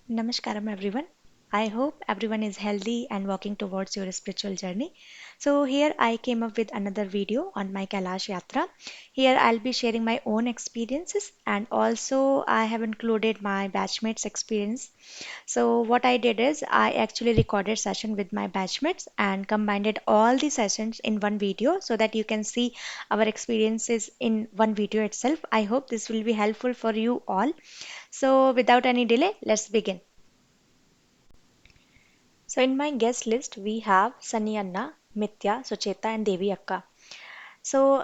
Namaskaram, everyone. I hope everyone is healthy and walking towards your spiritual journey. So, here I came up with another video on my Kailash Yatra. Here I'll be sharing my own experiences and also I have included my batchmates' experience. So, what I did is I actually recorded session with my batchmates and combined all the sessions in one video so that you can see our experiences in one video itself. I hope this will be helpful for you all. So, without any delay, let's begin. So in my guest list, we have Sunny Anna, Mithya, Sucheta, and Devi Akka. So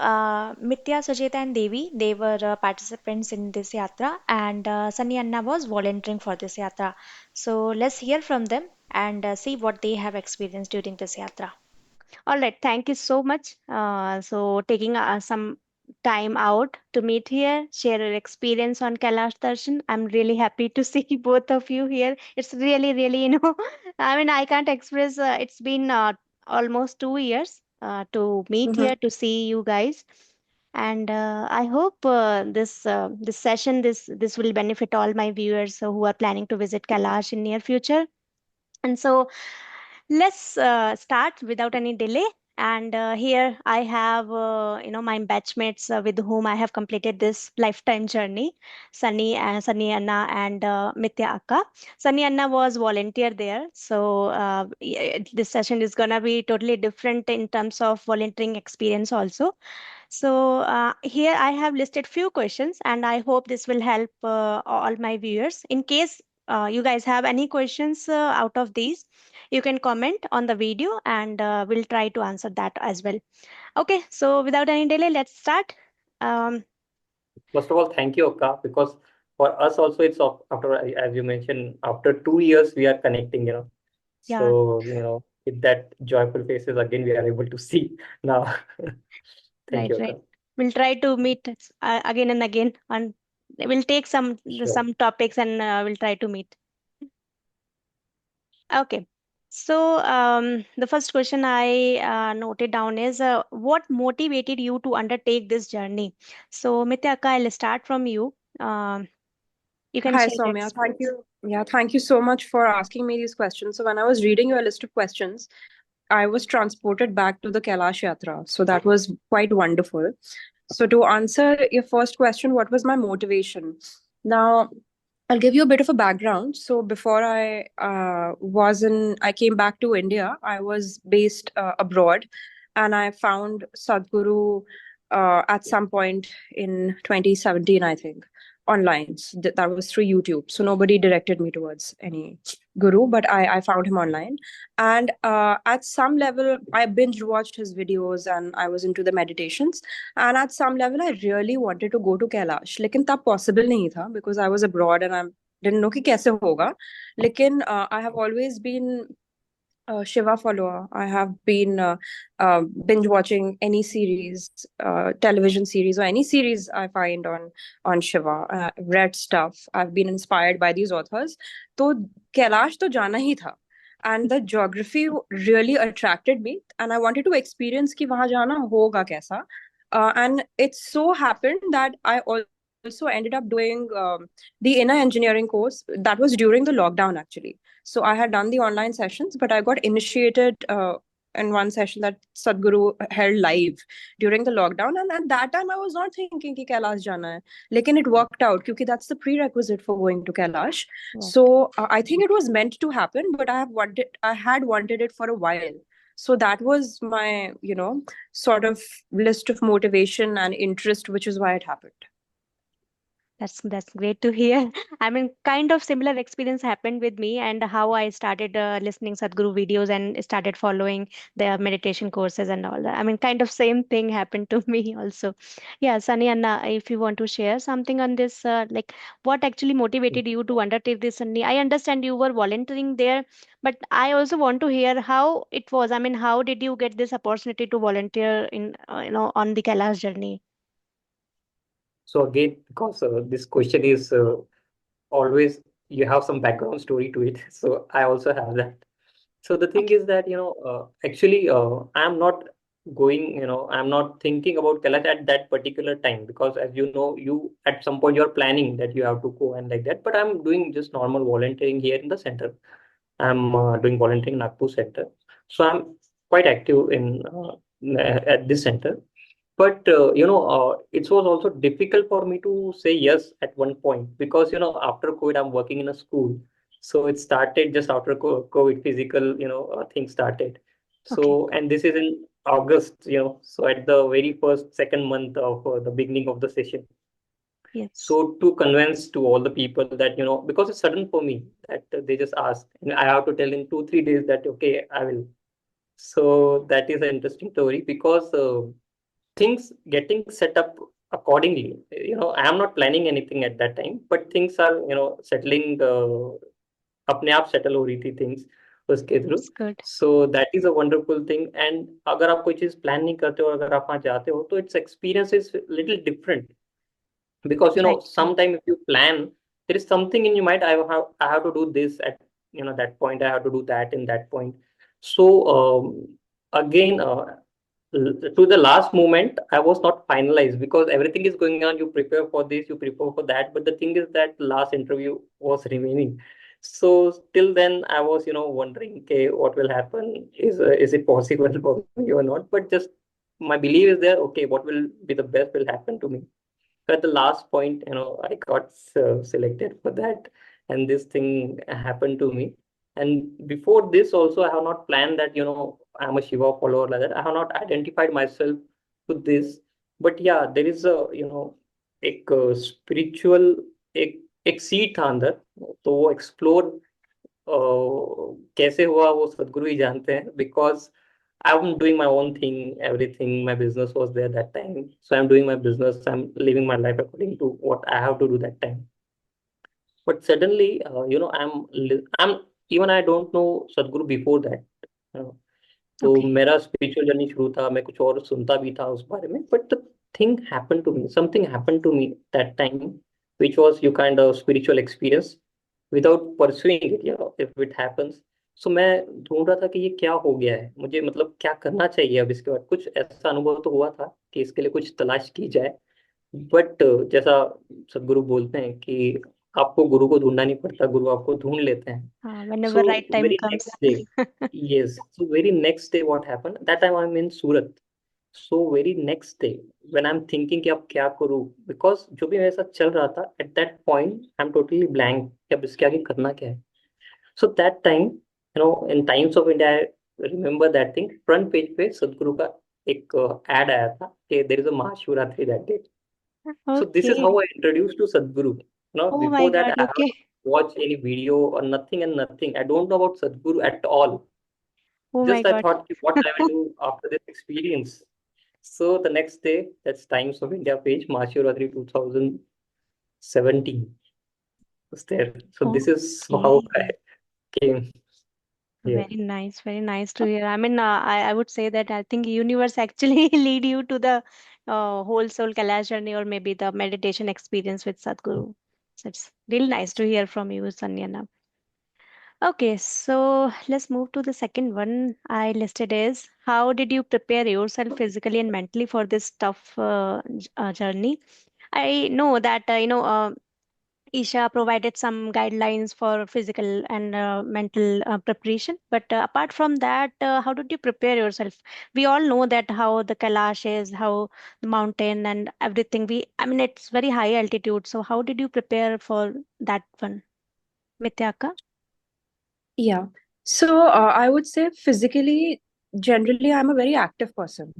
Mithya, Sucheta, and Devi, they were participants in this yatra, and Sunny Anna was volunteering for this yatra. So let's hear from them and see what they have experienced during this yatra. All right, thank you so much. So taking some time out to meet here, share your experience on Kailash Darshan. I'm really happy to see both of you here. It's really, I mean, I can't express. It's been almost 2 years to meet Mhm. here to see you guys, and I hope this session, this will benefit all my viewers who are planning to visit Kailash in near future. And so let's start without any delay. And here I have, my batchmates with whom I have completed this lifetime journey, Sunny Anna, and Mithya Akka. Sunny Anna was volunteer there, so this session is gonna be totally different in terms of volunteering experience also. So here I have listed few questions, and I hope this will help all my viewers. In case you guys have any questions out of these, you can comment on the video, and we'll try to answer that as well. Okay, so without any delay, let's start. Um, First of all, thank you, Akka, because for us also it's after, as you mentioned, after 2 years we are connecting. yeah, So, with that joyful faces again we are able to see now. Thank right, you, right. Akka. We'll try to meet again and again. On we'll take Sure. some topics and we'll try to meet. Okay. So, the first question I noted down is what motivated you to undertake this journey? So, Mityaka, I'll start from you. You can Hi, share your Soumya. Thank experience. you. Yeah, thank you so much for asking me these questions. So, when I was reading your list of questions, I was transported back to the Kailash Yatra. So, that was quite wonderful. So, to answer your first question, what was my motivation? Now, I'll give you a bit of a background. So, before I came back to India, I was based abroad, and I found Sadhguru at some point in 2017, I think, online. So that was through YouTube. So nobody directed me towards any guru, but I found him online. And at some level, I binge watched his videos and I was into the meditations. And at some level, I really wanted to go to Kailash. लेकिन तब possible नहीं था because I was abroad and I didn't know कि कैसे होगा. लेकिन I have always been Shiva follower. I have been binge watching any series, television series or any series I find on Shiva. Read stuff. I've been inspired by these authors. तो कैलाश तो जाना ही था. And the geography really attracted me, and I wanted to experience कि वहाँ जाना होगा कैसा. And it so happened that I also ended up doing the inner engineering course. That was during the lockdown, actually. So I had done the online sessions, but I got initiated in one session that Sadhguru held live during the lockdown. And at that time, I was not thinking कि Kailash jana hai. Lekin it worked out because that's the prerequisite for going to Kailash. Right. So I think it was meant to happen, but I had wanted it for a while. So that was my, sort of list of motivation and interest, which is why it happened. That's great to hear. I mean, kind of similar experience happened with me, and how I started listening Sadhguru videos and started following their meditation courses and all that. I mean, kind of same thing happened to me also. Yeah, Sunny Anna, if you want to share something on this, like what actually motivated you to undertake this, Sunny? I understand you were volunteering there, but I also want to hear how it was. I mean, how did you get this opportunity to volunteer in, on the Kailash journey? So again, because this question is always you have some background story to it. So I also have that. So the thing Okay. is that, actually, I'm not going, I'm not thinking about Kailash at that particular time, because as you know, you at some point you're planning that you have to go and like that. But I'm doing just normal volunteering here in the center. I'm doing volunteering in Nagpur center, so I'm quite active in at this center. But it was also difficult for me to say yes at one point, because after COVID I'm working in a school, so it started just after COVID physical things started. Okay. So, and this is in August, so at the very first second month of the beginning of the session. Yes. So to convince to all the people that, because it's sudden for me that they just ask, and I have to tell in 2 3 days that okay, I will. So that is an interesting story, because things getting set up accordingly. I am not planning anything at that time, but things are settling, अपने आप settle हो रही थी things उसके through. That's good. So that is a wonderful thing. And अगर आप कोई चीज प्लान नहीं करते हो, अगर आप वहाँ जाते हो, तो its experience is little different, because Right. Right. sometime if you plan, there is something in your mind. I have to do this at that point. I have to do that in that point. So again, to the last moment, I was not finalized, because everything is going on. You prepare for this, you prepare for that, but the thing is that last interview was remaining. So till then, I was wondering, okay, what will happen? Is it possible for me or not? But just my belief is there. Okay, what will be the best will happen to me. So at the last point, I got selected for that, and this thing happened to me. And before this, also, I have not planned that, I'm a Shiva follower like that. I have not identified myself with this. But yeah, there is a, एक spiritual एक seat था अंदर, तो वो explore कैसे हुआ वो सदगुरु ही जानते हैं, because I'm doing my own thing, everything. My business was there that time. So I'm doing my business. I'm living my life according to what I have to do that time. But suddenly, I'm even I don't know Sadhguru before that. You know. तो Okay. मेरा spiritual journey शुरू था, मैं कुछ और सुनता भी था उस बारे में, but the thing happen to me, something happen to me that time, which was you kind of spiritual experience without pursuing it, if it happens. So मैं ढूंढ रहा था कि ये क्या हो गया है मुझे, मतलब क्या करना चाहिए अब इसके बाद। कुछ ऐसा अनुभव तो हुआ था कि इसके लिए कुछ तलाश की जाए, बट जैसा सदगुरु बोलते हैं कि आपको गुरु को ढूंढना नहीं पड़ता, गुरु आपको ढूंढ लेते हैं. Whenever So right time very comes. next day, yes. So very next day, what happened? That time I'm in Surat. So very next day, when I'm thinking कि अब क्या करूँ, because जो भी मेरे साथ चल रहा था at that point, I'm totally blank कि अब इसके आगे करना क्या है. So that time, in Times of India, I remember that thing. Front page पे सदगुरु का एक ad आया था कि there is a Mahashivratri that day. So this is how Okay. I introduced to Sadhguru. Oh my Before that, God. I haven't Okay. watched any video or nothing and nothing. I don't know about Sadhguru at all. Oh my Just I God. thought what I will do after this experience. So the next day, that's Times of India page, Mahashivratri 2017 was there. So this is how I Okay. came here. Very nice. Very nice to hear. I mean, I would say that I think universe actually lead you to the whole soul Kailash journey, or maybe the meditation experience with Sadhguru. So it's really nice to hear from you, Sanyana. Okay, so let's move to the second one I listed is how did you prepare yourself physically and mentally for this tough journey? I know that Isha provided some guidelines for physical and mental preparation, but apart from that, how did you prepare yourself? We all know that how the Kailash is, how the mountain and everything. I mean, it's very high altitude. So how did you prepare for that one, Mityaka? Yeah. So I would say physically, generally, I'm a very active person.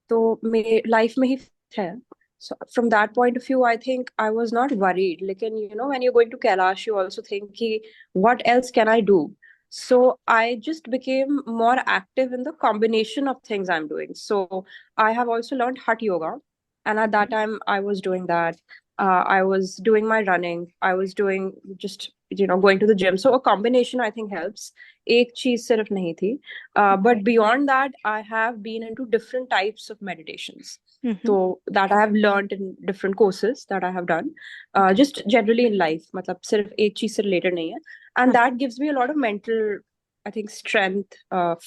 तो मे life में ही है. So from that point of view, I think I was not worried. लेकिन when you're going to Kailash, you also think कि what else can I do? So I just became more active in the combination of things I'm doing. So I have also learned Hatha yoga, and at that time I was doing that. I was doing my running. I was doing just going to the gym. So a combination I think helps. एक चीज सिर्फ नहीं थी. But Okay. beyond that, I have been into different types of meditations. Mm-hmm. So that I have learned in different courses that I have done, Okay. just generally in life. मतलब सिर्फ एक चीज से related नहीं है. And that gives me a lot of mental, I think, strength,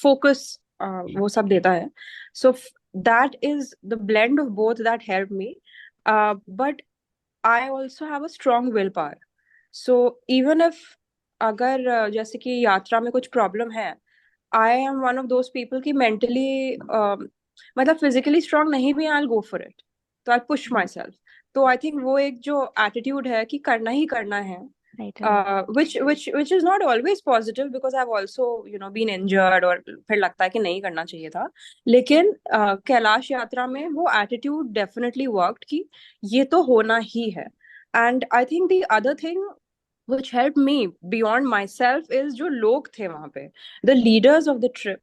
focus. वो सब देता है. So that is the blend of both that helped me. But I also have a strong willpower. So even if अगर जैसे कि यात्रा में कुछ प्रॉब्लम है, I am one of those people की मेंटली मतलब फिजिकली स्ट्रांग नहीं भी, आई गो फॉर इट, तो आई पुश माई सेल्फ. तो आई थिंक वो एक जो एटीट्यूड है कि करना ही करना है, right right. which is not always positive because I've also been injured, और फिर लगता है कि नहीं करना चाहिए था. लेकिन कैलाश यात्रा में वो एटीट्यूड डेफिनेटली वर्कड कि ये तो होना ही है. And I think the other thing which helped me beyond myself is जो लोग थे वहां पे, the leaders of the trip,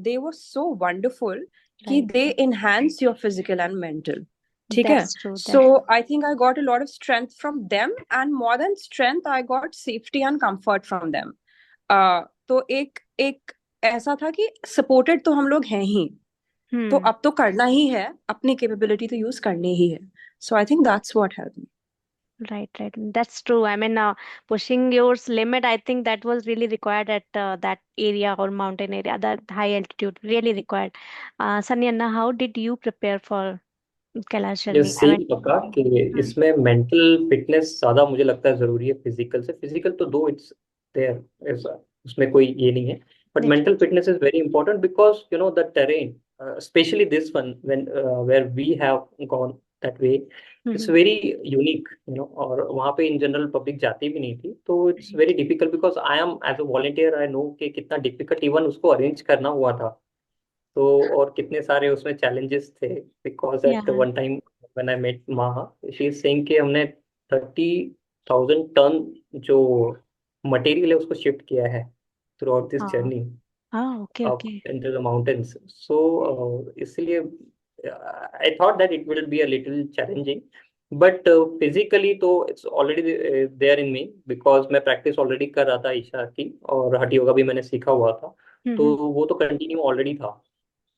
they were so wonderful कि right. they enhance your physical and mental. ठीक है. That's true. So that. I think I got a lot of strength from them, and more than strength I got safety and comfort from them. तो एक एक ऐसा था कि supported तो हम लोग हैं ही, तो हम्म. अब तो करना ही है, अपनी कैपेबिलिटी तो यूज करनी ही है. So I think that's what help me. Right, right. That's true. I mean, pushing your limit, I think that was really required at that area or mountain area, that high altitude, really required. Sanyana, how did you prepare for Kailash ये journey? I same mean, पका कि hmm, इसमें mental fitness ज्यादा मुझे लगता है जरूरी है फिजिकल से. फिजिकल तो दो इट्स देयर, उसमें कोई ये नहीं है, but mental definitely. Fitness is very important because the terrain, especially this one when where we have gone that way, it's Mm-hmm. very unique, और वहाँ पे इन जनरल पब्लिक जाती भी नहीं थी, तो it's Right. Very difficult because I am as a volunteer, I know कि कितना डिफिकल्ट इवन उसको अरेंज करना हुआ था. तो और कितने सारे उसमें चैलेंजेस थे because Yeah. At one time when I met Maha, she is saying कि हमने 30,000 टन जो मटेरियल है उसको शिफ्ट किया है through out this Oh, journey oh, okay, up okay. into the mountains. So इसलिए I thought that it will be a little challenging, but physically तो it's already there in me because मैं practice already कर रहा था ईशा की, और हठ योगा भी मैंने सीखा हुआ था, तो Mm-hmm. वो तो कंटिन्यू ऑलरेडी था.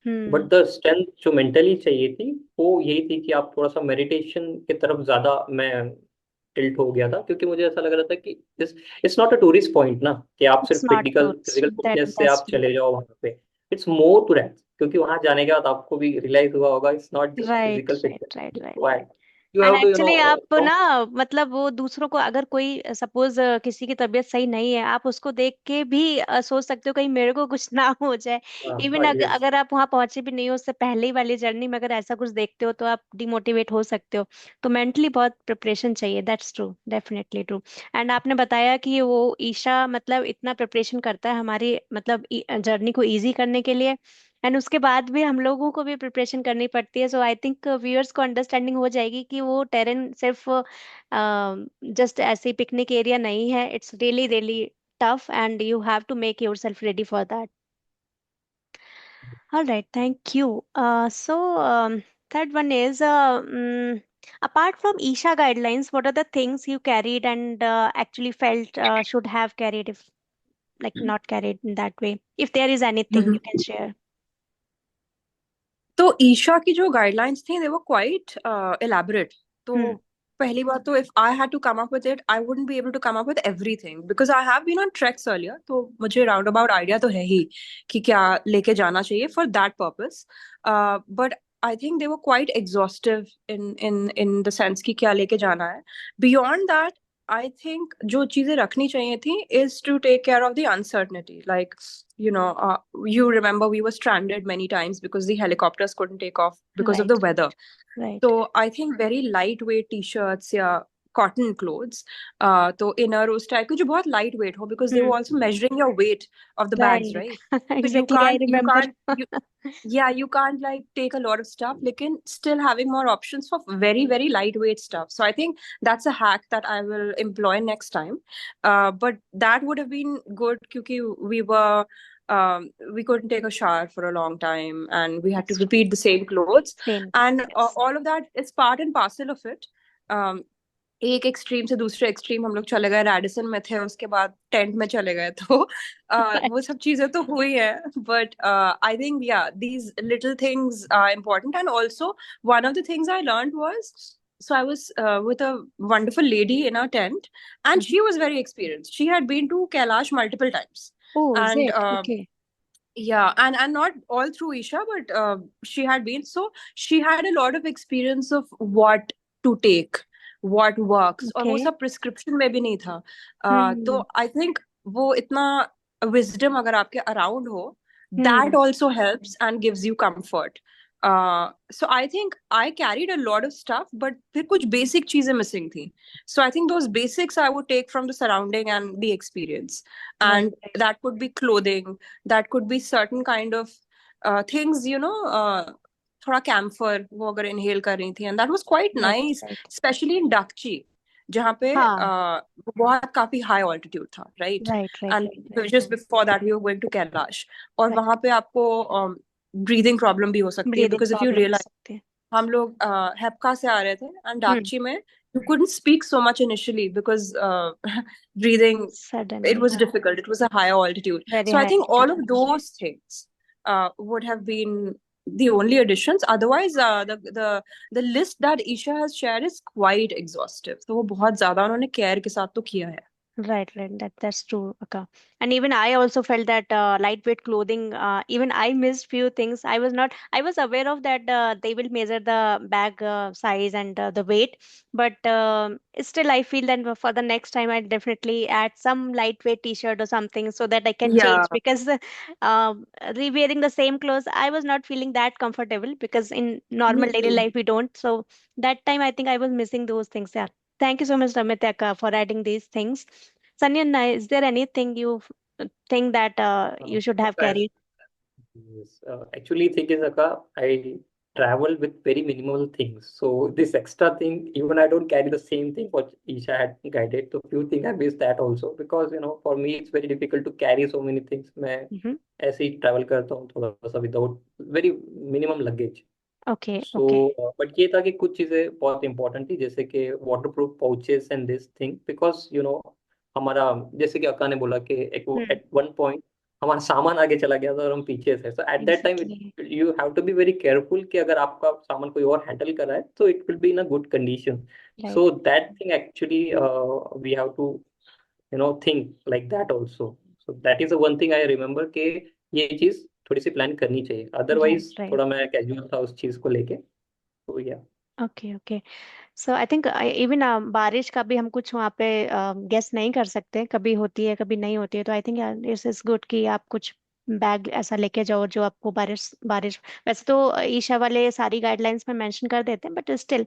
But Hmm. द स्ट्रेंथ जो मेंटली चाहिए थी वो यही थी कि आप थोड़ा सा मेडिटेशन की तरफ ज्यादा मैं टिल्ट हो गया था, क्योंकि मुझे ऐसा लग रहा था कि it's not a tourist point ना, कि आप It's सिर्फ not physical tourist. Physical That fitness से that's आप true. चले जाओ वहां पे. इट्स मोर टू दैट, क्योंकि वहां जाने के बाद आपको भी रियलाइज हुआ होगा it's not just Right, physical right, fitness right, right, right. Required. You and have to actually आप नो. ना, मतलब वो दूसरों को, अगर कोई सपोज किसी की तबीयत सही नहीं है, आप उसको देख के भी सोच सकते हो कहीं मेरे को कुछ ना हो जाए. इवन हाँ, यस. अगर आप वहां पहुंचे भी नहीं हो, उससे पहले ही वाली जर्नी में अगर ऐसा कुछ देखते हो तो आप डिमोटिवेट हो सकते हो. तो मेंटली बहुत प्रिपरेशन चाहिए. That's true, definitely true. And आपने बताया कि वो ईशा मतलब इतना प्रिपरेशन करता है हमारी मतलब जर्नी को इजी करने के लिए, एंड उसके बाद भी हम लोगों को भी प्रिपरेशन करनी पड़ती है. सो आई थिंक व्यूअर्स को अंडरस्टैंडिंग हो जाएगी कि वो टेरेन सिर्फ जस्ट ऐसे पिकनिक एरिया नहीं है. It's really really tough and you have to make yourself ready for that. All right, thank you. Third one is, apart from Isha guidelines, what are the things you carried and actually felt should have carried, if like not carried in that way? If there is anything you can share. तो ईशा की जो guidelines थी, they were quite elaborate. तो Hmm. पहली बात तो, if I had to come up with it, I wouldn't be able to come up with everything because I have been on treks earlier, तो मुझे राउंड अबाउट आइडिया तो है ही कि क्या लेके जाना चाहिए for that purpose. But I think they were quite exhaustive in the sense कि क्या लेके जाना है. बियॉन्ड दैट, आई थिंक जो चीजें रखनी चाहिए थी is to take care of the uncertainty. Like, you remember we were stranded many times because the helicopters couldn't take off because of Right, the weather. right, So I think very lightweight t-shirts या cotton clothes, तो inner उस type के जो बहुत lightweight हो, because they hmm. were also measuring your weight of the bags, Right. right? So you Exactly, I can't you remember. can't you yeah, you can't like take a lot of stuff, लेकिन still having more options for very very lightweight stuff. So I think that's a hack that I will employ next time. But that would have been good क्योंकि we couldn't take a shower for a long time and we had to That's true. repeat the same clothes, Same clothes, and yes. all of that is part and parcel of it. um, एक extreme से दूसरे extreme हम लोग चले गए, Radisson में थे, उसके बाद टेंट में चले गए, तो वो सब चीजें तो हुई है. But I think yeah these little things are important. And also one of the things I learned was, so I was with a wonderful lady in our tent, and Mhm. she was very experienced. She had been to Kailash multiple times, Oh, is and it? Okay. Yeah, and not all through Isha, but she had been, so she had a lot of experience of what to take, what works, और वो Okay. सब prescription में भी नहीं था. तो Hmm. आई think वो इतना विजडम अगर आपके अराउंड हो, Hmm. that also helps and gives you comfort. So I think I carried a lot of stuff, but फिर कुछ basic चीजें missing थी. So I think those basics I would take from the surrounding and the experience, Right. and that could be clothing, that could be certain kind of things, थोड़ा camphor वो अगर inhale कर रही थी, and that was quite Right. Nice, Right. Specially in Dakchi, जहाँ पे हाँ. वो बहुत काफी हाई ऑल्टीट्यूड था, right. Right. Right. And Right. Just before that we were going to Kailash, और Right. वहां पे आपको ब्रीदिंग प्रॉब्लम भी हो सकती है, breathing because if you problem हो रियलाइज सकती है. हम लोग हेप्का से आ रहे थे, एंड हम्म. डाकची में you couldn't speak so much initially because breathing, it Suddenly, was हाँ. difficult, it was a higher altitude. Very So I high think altitude. all of those things would have been the only additions. Otherwise the list that Isha has shared is quite exhaustive, तो वो बहुत ज्यादा उन्होंने care के साथ तो किया है. Right, right. That's true, Akka. And even I also felt that lightweight clothing. Even I missed few things. I was not. I was aware of that. They will measure the bag size and the weight, but still, I feel that for the next time, I definitely add some lightweight T-shirt or something so that I can Yeah. change. Because re-wearing the same clothes, I was not feeling that comfortable. Because in Me normal daily too. life, we don't. So that time, I think I was missing those things. Yeah. Thank you so much, Ramit, Akka, for adding these things. Sanyan, is there anything you think that you should have Guys, carried? yes, actually, thing is, Akka, I travel with very minimal things. So this extra thing, even I don't carry the same thing what Isha had guided. So few things I missed that also because for me it's very difficult to carry so many things. मैं Mm-hmm. ऐसे ही travel करता हूँ थोड़ा सा without very minimum luggage. Okay, so okay. But ये था कि कुछ चीज़ें बहुत इंपॉर्टेंट थी जैसे कि water proof pouches and this thing because हमारा जैसे कि अक्का ने बोला कि एक Hmm. एट वन पॉइंट हमारा सामान आगे चला गया था और हम पीछे थे so at that time Exactly. You have to be very careful कि अगर आपका सामान कोई और हैंडल कर रहा है तो it will be in a good condition Right. So that thing actually we have to think like that also so that is the one thing I remember कि ये चीज थोड़ी सी प्लान करनी चाहिए Right, अदरवाइज right. थोड़ा मैं casual था उस चीज को लेके तो या Okay, okay. So I think even बारिश का भी हम कुछ वहाँ पे गेस नहीं कर सकते, कभी होती है कभी नहीं होती है, तो I think it's is good कि आप कुछ बैग ऐसा लेके जाओ जो आपको बारिश बारिश वैसे तो ईशा वाले सारी गाइडलाइंस में मेंशन कर देते हैं, बट स्टिल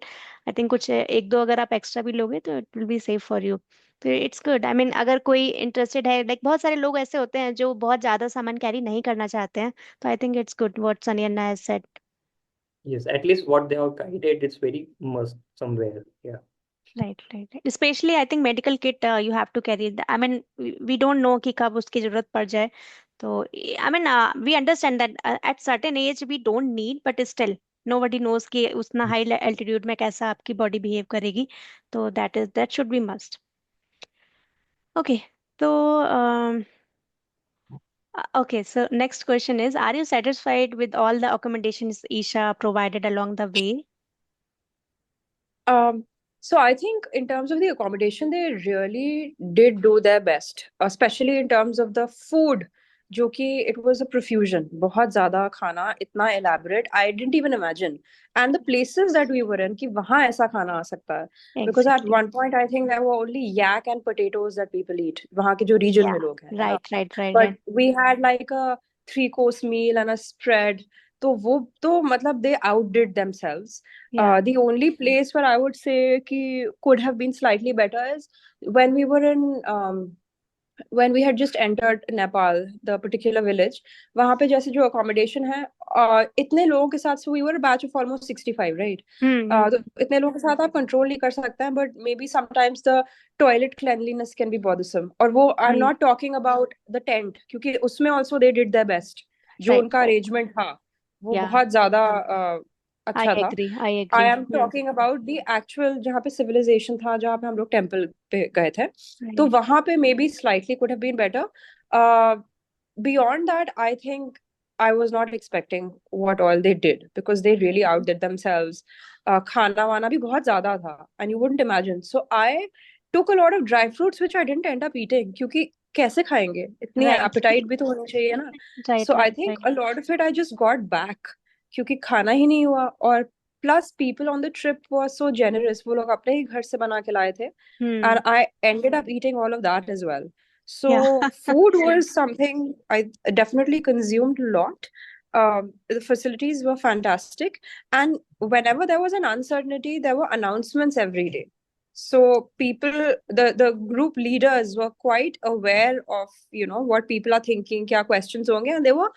आई थिंक कुछ एक दो अगर आप एक्स्ट्रा भी लोगे तो it will be safe for you. तो इट्स गुड. आई मीन अगर कोई इंटरेस्टेड है, लाइक बहुत सारे लोग ऐसे होते हैं जो बहुत ज्यादा सामान कैरी नहीं करना चाहते हैं, तो I think it's good what Sania has said. yes at least what they have guided it's very must somewhere yeah Right, right, right. Especially, I think medical kit you have to carry. I mean, we don't know कि कब उसकी जरूरत पड़ जाए. तो I mean, we understand that at certain age we don't need, but still nobody knows कि उतना high altitude में कैसा आपकी body behave करेगी. तो that should be must. Okay. तो okay. So next question is, are you satisfied with all the accommodations Isha provided along the way? Um, so I think in terms of the accommodation, they really did do their best, especially in terms of the food. जो कि it was a profusion, बहुत ज्यादा खाना, इतना elaborate, I didn't even imagine. And the places that we were in, कि वहाँ ऐसा खाना आ सकता है. Because at Exactly. one point I think there were only yak and potatoes that people eat. वहाँ के जो region Yeah. में लोग हैं, है ना? Right, right, right, But right. we had like a three-course meal and a spread. तो वो तो मतलब they outdid themselves. Yeah. The only place where I would say कि could have been slightly better is when we were in when we had just entered Nepal, the particular village. वहाँ पे जैसे जो accommodation है, इतने लोगों के साथ, so we were a batch of almost 65, right? तो Hmm. इतने लोगों के साथ आप control नहीं कर सकते हैं, but maybe sometimes the toilet cleanliness can be bothersome. और वो I'm Hmm. not talking about the tent, क्योंकि उसमें also they did their best. जो Right. उनका arrangement था, वो Yeah, बहुत ज्यादा I अच्छा था. agree. I I agree. am talking about the actual जहाँ पे civilization था, जहाँ पे हम लोग टेम्पल पे गए थे, तो Right. वहां पे maybe slightly could have been better. Beyond that, I think I was not expecting what all they did because they really outdid themselves. खाना वाना भी बहुत ज्यादा था, and you wouldn't imagine. So I took a lot of dry fruits which I didn't end up eating, क्योंकि कैसे खाएंगे, इतनी राइट। एपेटाइट भी तो होनी चाहिए ना. Right, so I right, think right. A lot of it I just got back, क्योंकि खाना ही नहीं हुआ. और plus people on the trip were so generous, वो लोग अपने ही घर से बना के लाए थे. Hmm. And I ended up eating all of that as well. So yeah. food was something I definitely consumed a lot. The facilities were fantastic, and whenever there was an uncertainty, there were announcements every day. So people, the group leaders were quite aware of what people are thinking, kya questions honge, and they were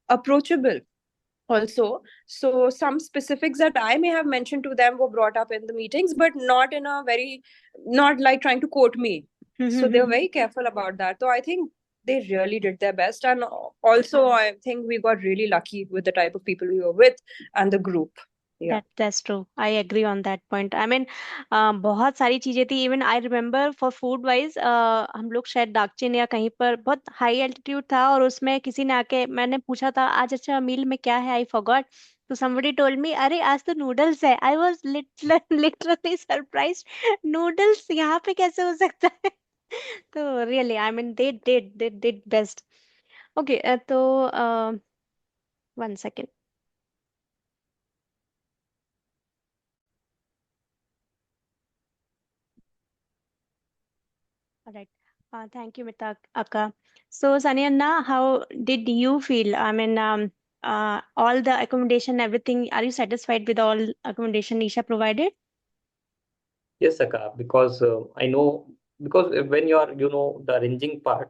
approachable also. So some specifics that I may have mentioned to them were brought up in the meetings, but not in a very, not like trying to quote me. So they were very careful about that. So I think they really did their best. And also, I think we got really lucky with the type of people we were with and the group. Yeah. That's true. I agree on that point. I mean, बहुत सारी चीजें थी. Even I remember for food wise, हम लोग शायद दार्जिलिंग या कहीं पर बहुत हाई एल्टीट्यूड था, और उसमें किसी ने आके, मैंने पूछा था आज अच्छा मील में क्या है, आई फॉरगॉट. तो somebody told me, अरे आज तो नूडल्स है. I was literally surprised. Noodles यहाँ पे कैसे हो सकता है? तो really I mean they did best. Okay, तो one second. All right. Thank you, Mita Akka. So, Saniana, how did you feel? I mean, all the accommodation, everything, are you satisfied with all accommodation Isha provided? Yes, Saka, because I know, because when you are, the arranging part,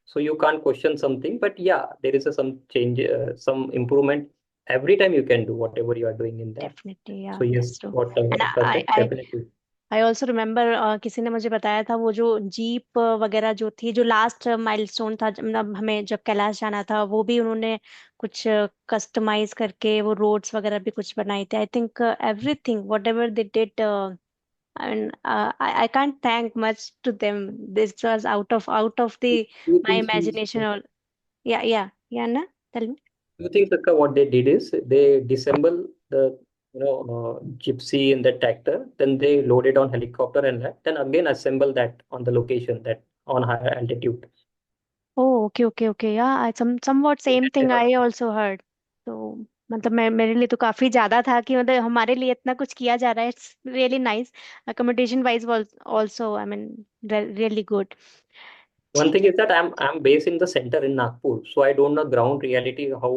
so you can't question something, but yeah, there is some change, some improvement every time you can do whatever you are doing in that. Definitely, So yeah, yes, that's true. what And Akka said, definitely. I also remember, किसी ने मुझे बताया था वो जो jeep वगैरह जो थी, जो लास्ट माइलस्टोन था, मतलब हमें जब कैलाश जाना था, वो भी उन्होंने कुछ कस्टमाइज करके वो रोड्स वगैरह भी कुछ बनाए थे. I think everything what ever they did. And I can't thank much to them. This was out of the Few my things is, imagination. Or yeah, yeah, yeah. Na, tell me. few things, Akka, what they did is they disassemble the, gypsy in the tractor, then they load it on helicopter and that, then again assemble that on the location that on higher altitude. Oh, okay, okay, okay. Yeah, somewhat same thing I also heard. तो मतलब मैं, मेरे लिए तो काफी ज्यादा था कि मतलब हमारे लिए इतना कुछ किया जा रहा है. It's really nice. Accommodation wise also I mean really good. One ठीक thing है. is that I'm based in the center in Nagpur, so I don't know ground reality how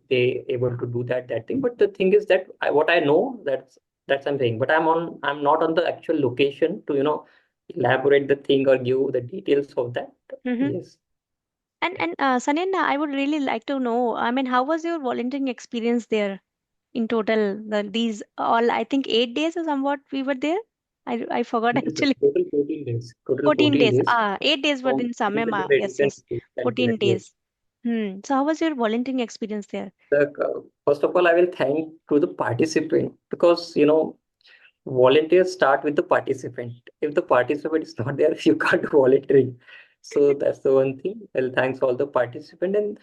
they able to do that thing. But the thing is that what I know, that's I'm saying. But I'm not on the actual location to elaborate the thing or give the details of that. Mm-hmm. Yes, And Sanyan, I would really like to know. I mean, how was your volunteering experience there? In total, these all, I think 8 days or somewhat we were there. I forgot yes, actually. total 14 days. Total 14 14 days. days 8 days were from in summer. Yes, different yes. states and 14 different years. days. So how was your volunteering experience there? First of all, I will thank to the participant because volunteers start with the participant. If the participant is not there, you can't do volunteering. So that's the one thing. Well, thanks all the participant. And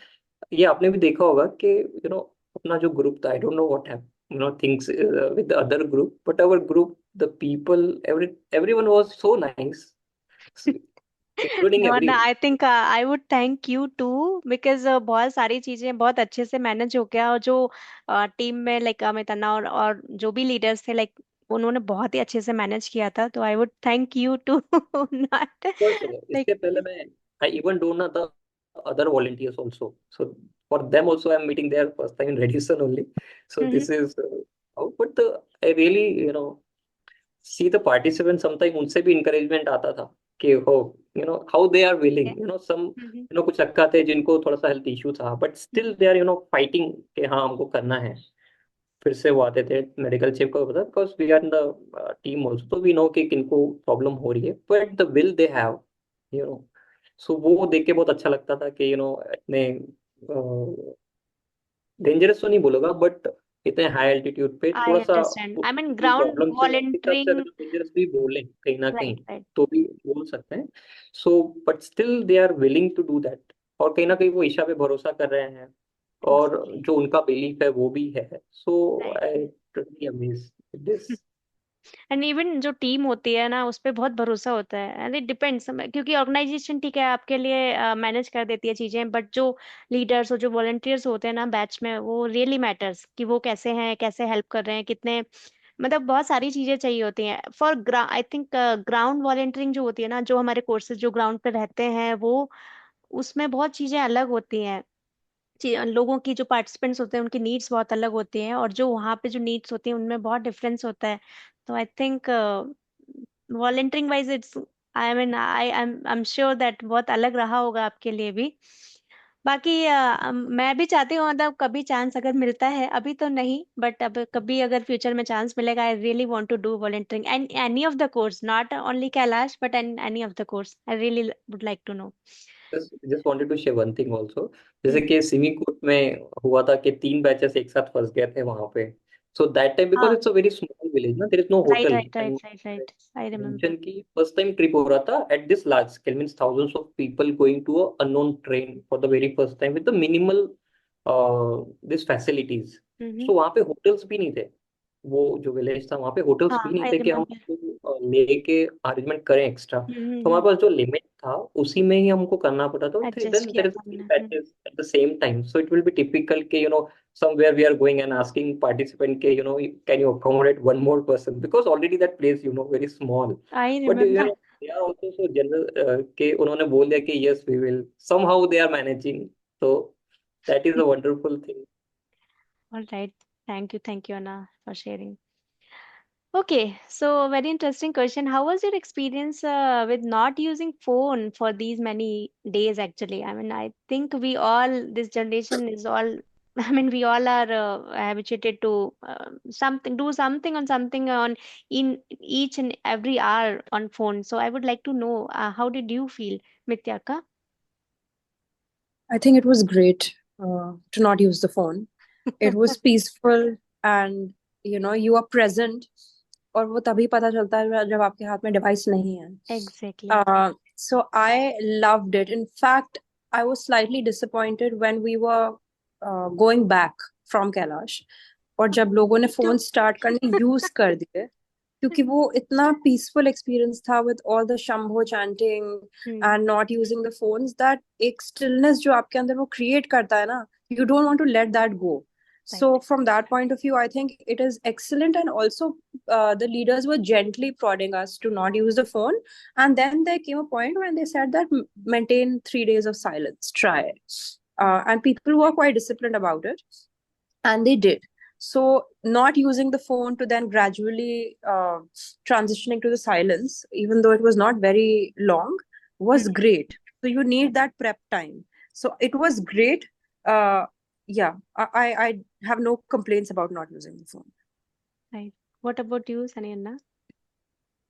ये आपने भी देखा होगा कि अपना जो group था, I don't know what have things with the other group, but our group, the people, everyone was so nice, so, including No, no, everyone. I think I would thank you too because बहुत सारी चीजें बहुत अच्छे से manage हो गया. और जो टीम में लाइक अमित अन्ना और जो भी लीडर्स थे, लाइक उन्होंने बहुत ही अच्छे से मैनेज किया था. तो I would thank you too. Not Because like. इसके पहले मैं I even don't know the other volunteers also. So for them also I'm meeting their first time in Redison only. So this is but I really see the participants sometimes उनसे भी encouragement आता था कि हो how they are willing some कुछ रखा थे जिनको थोड़ा सा हेल्थ इशू था but still they are fighting कि हाँ हमको करना है. फिर से वो आते थे मेडिकल चेक को पता because we are in the team also तो वी नो कि किनको प्रॉब्लम हो रही है but the will they have you know so वो देख के बहुत अच्छा लगता था कि इतने डेंजरस तो नहीं बोलूंगा बट इतने हाई एल्टीट्यूड पे आई थोड़ा सा अंडरस्टैंड. आई मीन उनकी ग्राउंड प्रॉब्लम से उस हिसाब से वॉलंटियरिंग. अगर डेंजरस भी बोले कहीं ना कहीं राइट, राइट. तो भी बोल सकते हैं so but still they are willing to do that और कहीं ना कहीं वो ईशा पे भरोसा कर रहे हैं और एग्जैक्टली. जो उनका बिलीफ है वो भी है so right. I totally amaze this and even जो टीम होती है ना, उस पर बहुत भरोसा होता है, एंड इट डिपेंड्स, क्योंकि ऑर्गेनाइजेशन ठीक है आपके लिए मैनेज कर देती है चीजें, बट जो लीडर्स और जो वॉलंटियर्स होते हैं ना बैच में, वो रियली मैटर्स, कि वो कैसे हैं, कैसे हेल्प कर रहे हैं, कितने, मतलब बहुत सारी चीजें चाहिए होती हैं for I think ground volunteering जो होती है ना, जो हमारे कोर्सेज जो ग्राउंड पे रहते हैं, वो उसमें बहुत चीजें अलग होती हैं। लोगों की जो पार्टिसिपेंट्स होते हैं उनकी नीड्स बहुत अलग होती हैं, और जो वहाँ पे जो नीड्स होती हैं उनमें बहुत डिफरेंस होता है। तो I think volunteering wise it's, I mean I am sure that बहुत अलग रहा होगा आपके लिए भी। बाकी मैं भी चाहती हूँ, मतलब कभी चांस अगर मिलता है, अभी तो नहीं, बट अब कभी अगर फ्यूचर में चांस मिलेगा, I really want to do volunteering and any of the course, not only Kailash but an any of the course, I really would like to know. Just wanted to share one thing also. जैसे कि swimming court में हुआ था कि 3 batches एक साथ फंस गए थे वहां पे। सो दैट टाइम बिकॉज हाँ, it's a very small village ना, there is no right hotel right and right right right, I remember. Mention की फर्स्ट टाइम ट्रिप हो रहा था at this large scale, means thousands of people going to a unknown train for the very first time with the minimal this facilities. Hmm. So वहाँ पे hotels भी नहीं थे। वो जो विलेज था वहाँ पे होटल्स हाँ, भी नहीं आई थे कि हम रिमेम्बर। उसको, लेके अरेंजमेंट करें एक्स्ट्रा। तो हम्म। हमारे पास जो लिमिट था उसी में ही हमको करना पड़ा था। एडजस्ट देन किया देयर इज था हमने। Patches eight the same time, so it will B typical के somewhere we are going and asking participant ke can you accommodate one more person because already that place very small. I But remember. they are also so general के उन्होंने बोल दिया कि yes we will, somehow they are managing. So that is a wonderful thing. All right, thank you अना for sharing. Okay, so very interesting question. How was your experience with not using phone for these many days actually? I mean, I think we all, this generation is all, I mean, we all are habituated to something, do something on something on in each and every hour on phone. So I would like to know, how did you feel, Mityaka? I think it was great to not use the phone. It was peaceful and you are present. और वो तभी पता चलता है जब आपके हाथ में डिवाइस नहीं है. Exactly. So I loved it. In fact, I was slightly disappointed when we were going back from Kailash. और जब लोगों ने Me फोन too. स्टार्ट करने यूज कर दिए, क्योंकि वो इतना पीसफुल एक्सपीरियंस था with all the Shambho chanting Hmm. And not using the phones, that एक स्टिलनेस जो आपके अंदर वो क्रिएट करता है ना, you don't want to let that go. So Right. from that point of view, I think it is excellent. And also, the leaders were gently prodding us to not use the phone. And then there came a point when they said that maintain 3 days of silence, try. And people were quite disciplined about it, and they did. So not using the phone to then gradually transitioning to the silence, even though it was not very long, was Hmm. great. So you need that prep time. So it was great. uh, yeah, I have no complaints about not using the phone. Right. What about you, Sanyanna?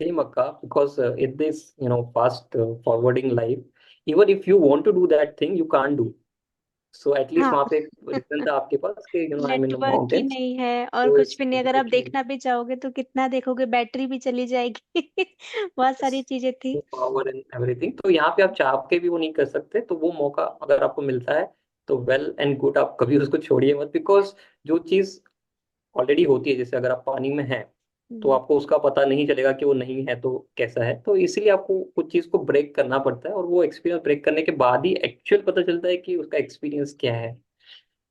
Same Akka, because in this fast forwarding life, even if you want to do that thing you can't do. So at least हाँ। वहाँ पे एक reason था आपके पास कि I mean network he mountains, नहीं है और तो कुछ इट्स भी नहीं, अगर आप एग्जैक्टली देखना भी चाहोगे तो कितना देखोगे, बैटरी भी चली जाएगी। बहुत सारी चीजें थी। Power and everything. तो यहाँ पे आप चाह के भी वो नहीं कर सकते। तो वो मौका अगर आपको मिलता है तो वेल एंड गुड, आप कभी उसको छोड़िए मत। बिकॉज जो चीज ऑलरेडी होती है, जैसे अगर आप पानी में हैं तो हम्म। आपको उसका पता नहीं चलेगा कि वो नहीं है तो कैसा है। तो इसीलिए आपको कुछ चीज को ब्रेक करना पड़ता है, और वो एक्सपीरियंस ब्रेक करने के बाद ही एक्चुअल पता चलता है कि उसका एक्सपीरियंस क्या है।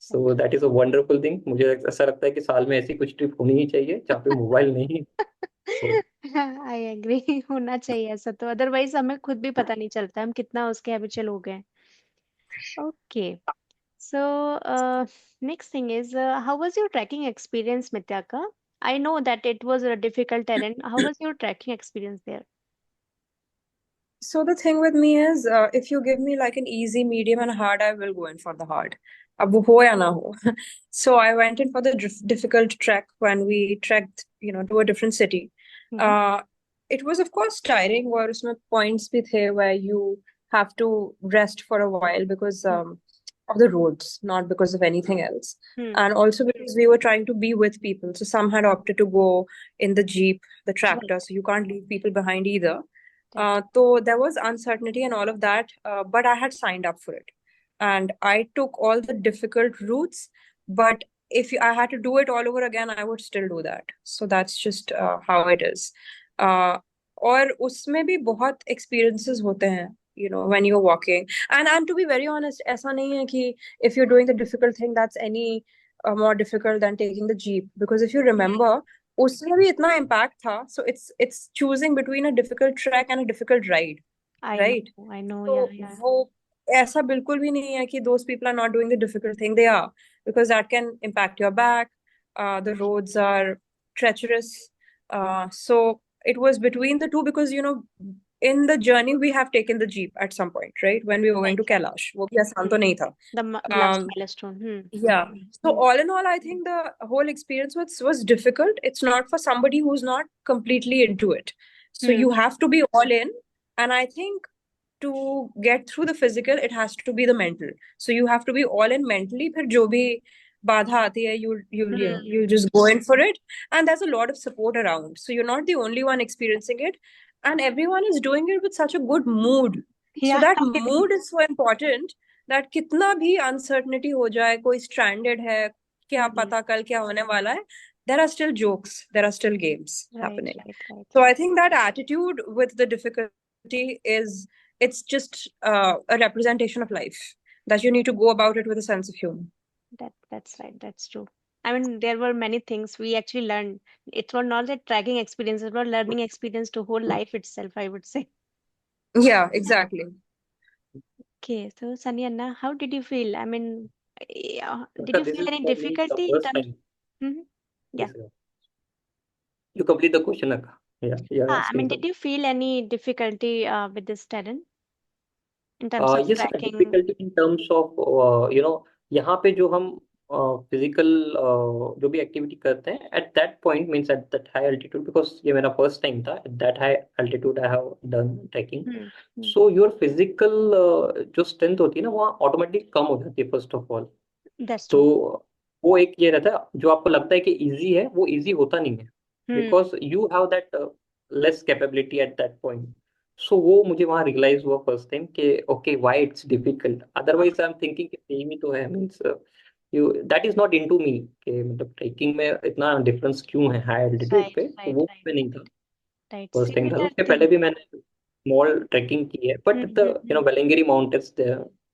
सो that is a wonderful thing. मुझे ऐसा लगता है कि साल में ऐसी कुछ ट्रिप होनी ही चाहिए जहाँ पे मोबाइल नहीं हो। I agree. होना चाहिए ऐसा, तो अदरवाइज हमें खुद भी पता नहीं चलता हम कितना उसके हैबिचुअल हो गए। Okay, so next thing is, how was your trekking experience, मित्याका? I know that it was a difficult terrain, how was your trekking experience there? So the thing with me is, if you give me like an easy, medium, and hard, I will go in for the hard. अब वो हो या ना हो. So I went in for the difficult trek when we trekked, to a different city. Hmm. Uh, it was of course tiring. और उसमें points भी थे where you have to rest for a while because of the roads, not because of anything else. Hmm. And also because we were trying to be with people. So some had opted to go in the jeep, the tractor, right so you can't leave people behind either. Right. So there was uncertainty and all of that, but I had signed up for it. And I took all the difficult routes, but if I had to do it all over again, I would still do that. So that's just how it is. Uh, और उसमें भी बहुत experiences होते हैं, you know, when you're walking. And to be very honest, ऐसा नहीं है कि if you're doing the difficult thing, that's any more difficult than taking the jeep. Because if you remember, उसमें भी इतना impact था. So it's choosing between a difficult trek and a difficult ride, right? I know, तो yeah, yeah. वो ऐसा बिल्कुल भी नहीं है कि those people are not doing the difficult thing. They are, because that can impact your back. The roads are treacherous. So it was between the two, because you know, in the journey we have taken the jeep at some point, right? When we were going Right, to right. Kailash, वो भी आसान तो नहीं था. The last Um, milestone. yeah. So all in all, I think the whole experience was difficult. It's not for somebody who's not completely into it. So Hmm. you have to be all in. And I think to get through the physical, it has to be the mental. So you have to be all in mentally. फिर जो भी बाधा आती है, you'll just go in for it. And there's a lot of support around. So you're not the only one experiencing it, and everyone is doing it with such a good mood. So Yeah. that mood is so important, that कितना भी uncertainty हो जाए, कोई stranded है, क्या Hmm. पता कल क्या होने वाला है, there are still jokes, there are still games Right, happening. right, right. So I think that attitude with the difficulty is, it's just a representation of life, that you need to go about it with a sense of humor. That's right. That's true. I mean, there were many things we actually learned. It was not a tracking experience, it was learning experience to whole life itself, I would say. Yeah, exactly. Okay, so Sunny Anna, how did you feel? I mean, did Priyanka, you this feel is any for me the difficulty in first terms? time. Hmm. Yeah. Yes, you complete the question, Akka. Yeah, you're I mean, asking did something. you feel any difficulty with this terrain in terms of Yes, tracking? Difficulty in terms of यहाँ पे जो हम physical जो भी activity करते हैं at that point means at that high altitude because ये मेरा फर्स्ट टाइम था at that high altitude I have done trekking. Hmm. Hmm. So your physical जो स्ट्रेंथ होती है ना वहाँ ऑटोमेटिक कम हो जाती है फर्स्ट ऑफ ऑल. That's तो true. वो एक ये रहता है जो आपको लगता है कि इजी है वो इजी होता नहीं है Hmm. Because you have that less capability at that point. So वो मुझे वहाँ रियलाइज हुआ फर्स्ट टाइम कि okay why it's difficult. Otherwise I am thinking कि सेम ही तो है means you that is not into me कि मतलब ट्रेकिंग में इतना डिफरेंस क्यों है हाई एल्टीट्यूड Right, पे, तो right, वो right, में नहीं था. right. फर्स्ट टाइम था. Similar उसके पहले thing. भी मैंने स्मॉल ट्रेकिंग की है बट द वेलेंगिरी माउंटेन्स जो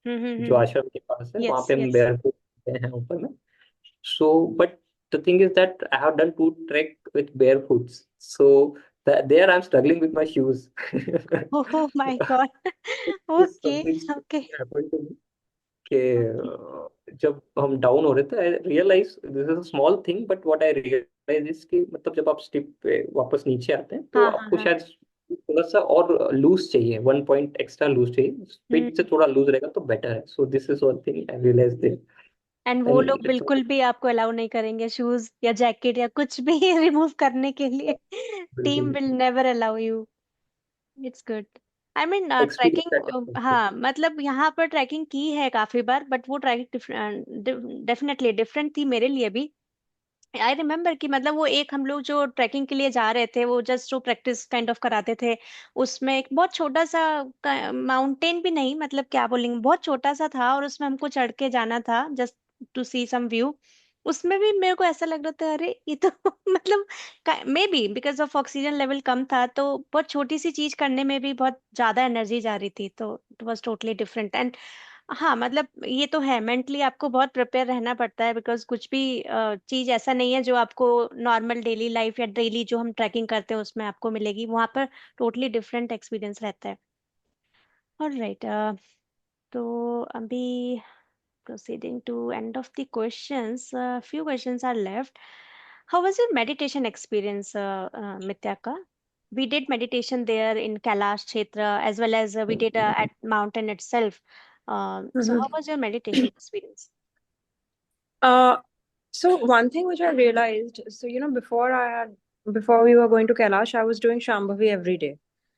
Hmm. आश्रम के पास है वहाँ Yes, पे हम yes. बेयरफुट हैं ऊपर में. So, but the thing is that I have done two trek with barefoots. So that there I'm struggling with my shoes. Oh my God. This Okay, something okay, happened to me कि okay. जब हम down हो रहे थे I realise this is a small thing but what I realise is कि मतलब जब आप स्टिप पे वापस नीचे आते हैं तो हाँ, हाँ, आपको हाँ. शायद थोड़ा सा और लूज चाहिए, 1 पॉइंट एक्स्ट्रा लूज चाहिए. स्पीड से हम्म. थोड़ा लूज रहेगा तो बेटर है. So this is one thing I realise there. And वो लोग एंड इट्स बिल्कुल भी आपको अलाउ नहीं करेंगे शूज या जैकेट या कुछ भी रिमूव करने के लिए. टीम बिल्कुल will never allow you. It's good. I mean trekking, experience. हाँ मतलब यहाँ पर ट्रैकिंग की है काफी बार बट वो ट्रैकिंग डेफिनेटली डिफरेंट थी मेरे लिए भी. आई रिमेम्बर कि मतलब वो एक हम लोग जो ट्रैकिंग के लिए जा रहे थे वो जस्ट जो प्रैक्टिस काइंड ऑफ कराते थे. उसमें एक बहुत छोटा सा माउंटेन भी नहीं, मतलब क्या बोलेंगे, बहुत छोटा सा था और उसमें हमको चढ़ के जाना था just to see some view. उसमें भी मेरे को ऐसा लग रहा था अरे ये तो मतलब maybe because of oxygen level कम था तो बहुत छोटी सी चीज करने में भी बहुत ज्यादा एनर्जी जा रही थी, तो it was totally different. And हाँ मतलब ये तो है मेंटली आपको बहुत प्रिपेयर रहना पड़ता है बिकॉज कुछ भी चीज ऐसा नहीं है जो आपको नॉर्मल डेली लाइफ या डेली जो हम ट्रैकिंग करते हैं उसमें आपको मिलेगी, वहां पर टोटली डिफरेंट एक्सपीरियंस रहता है. ऑलराइट. तो अभी proceeding to end of the questions, few questions are left. How was your meditation experience, Mityaka? We did meditation there in Kailash Kshetra as well as we did at mountain itself. So how was your meditation experience? Uh, so one thing which I realized, so you know, before we were going to Kailash, I was doing Shambhavi every day.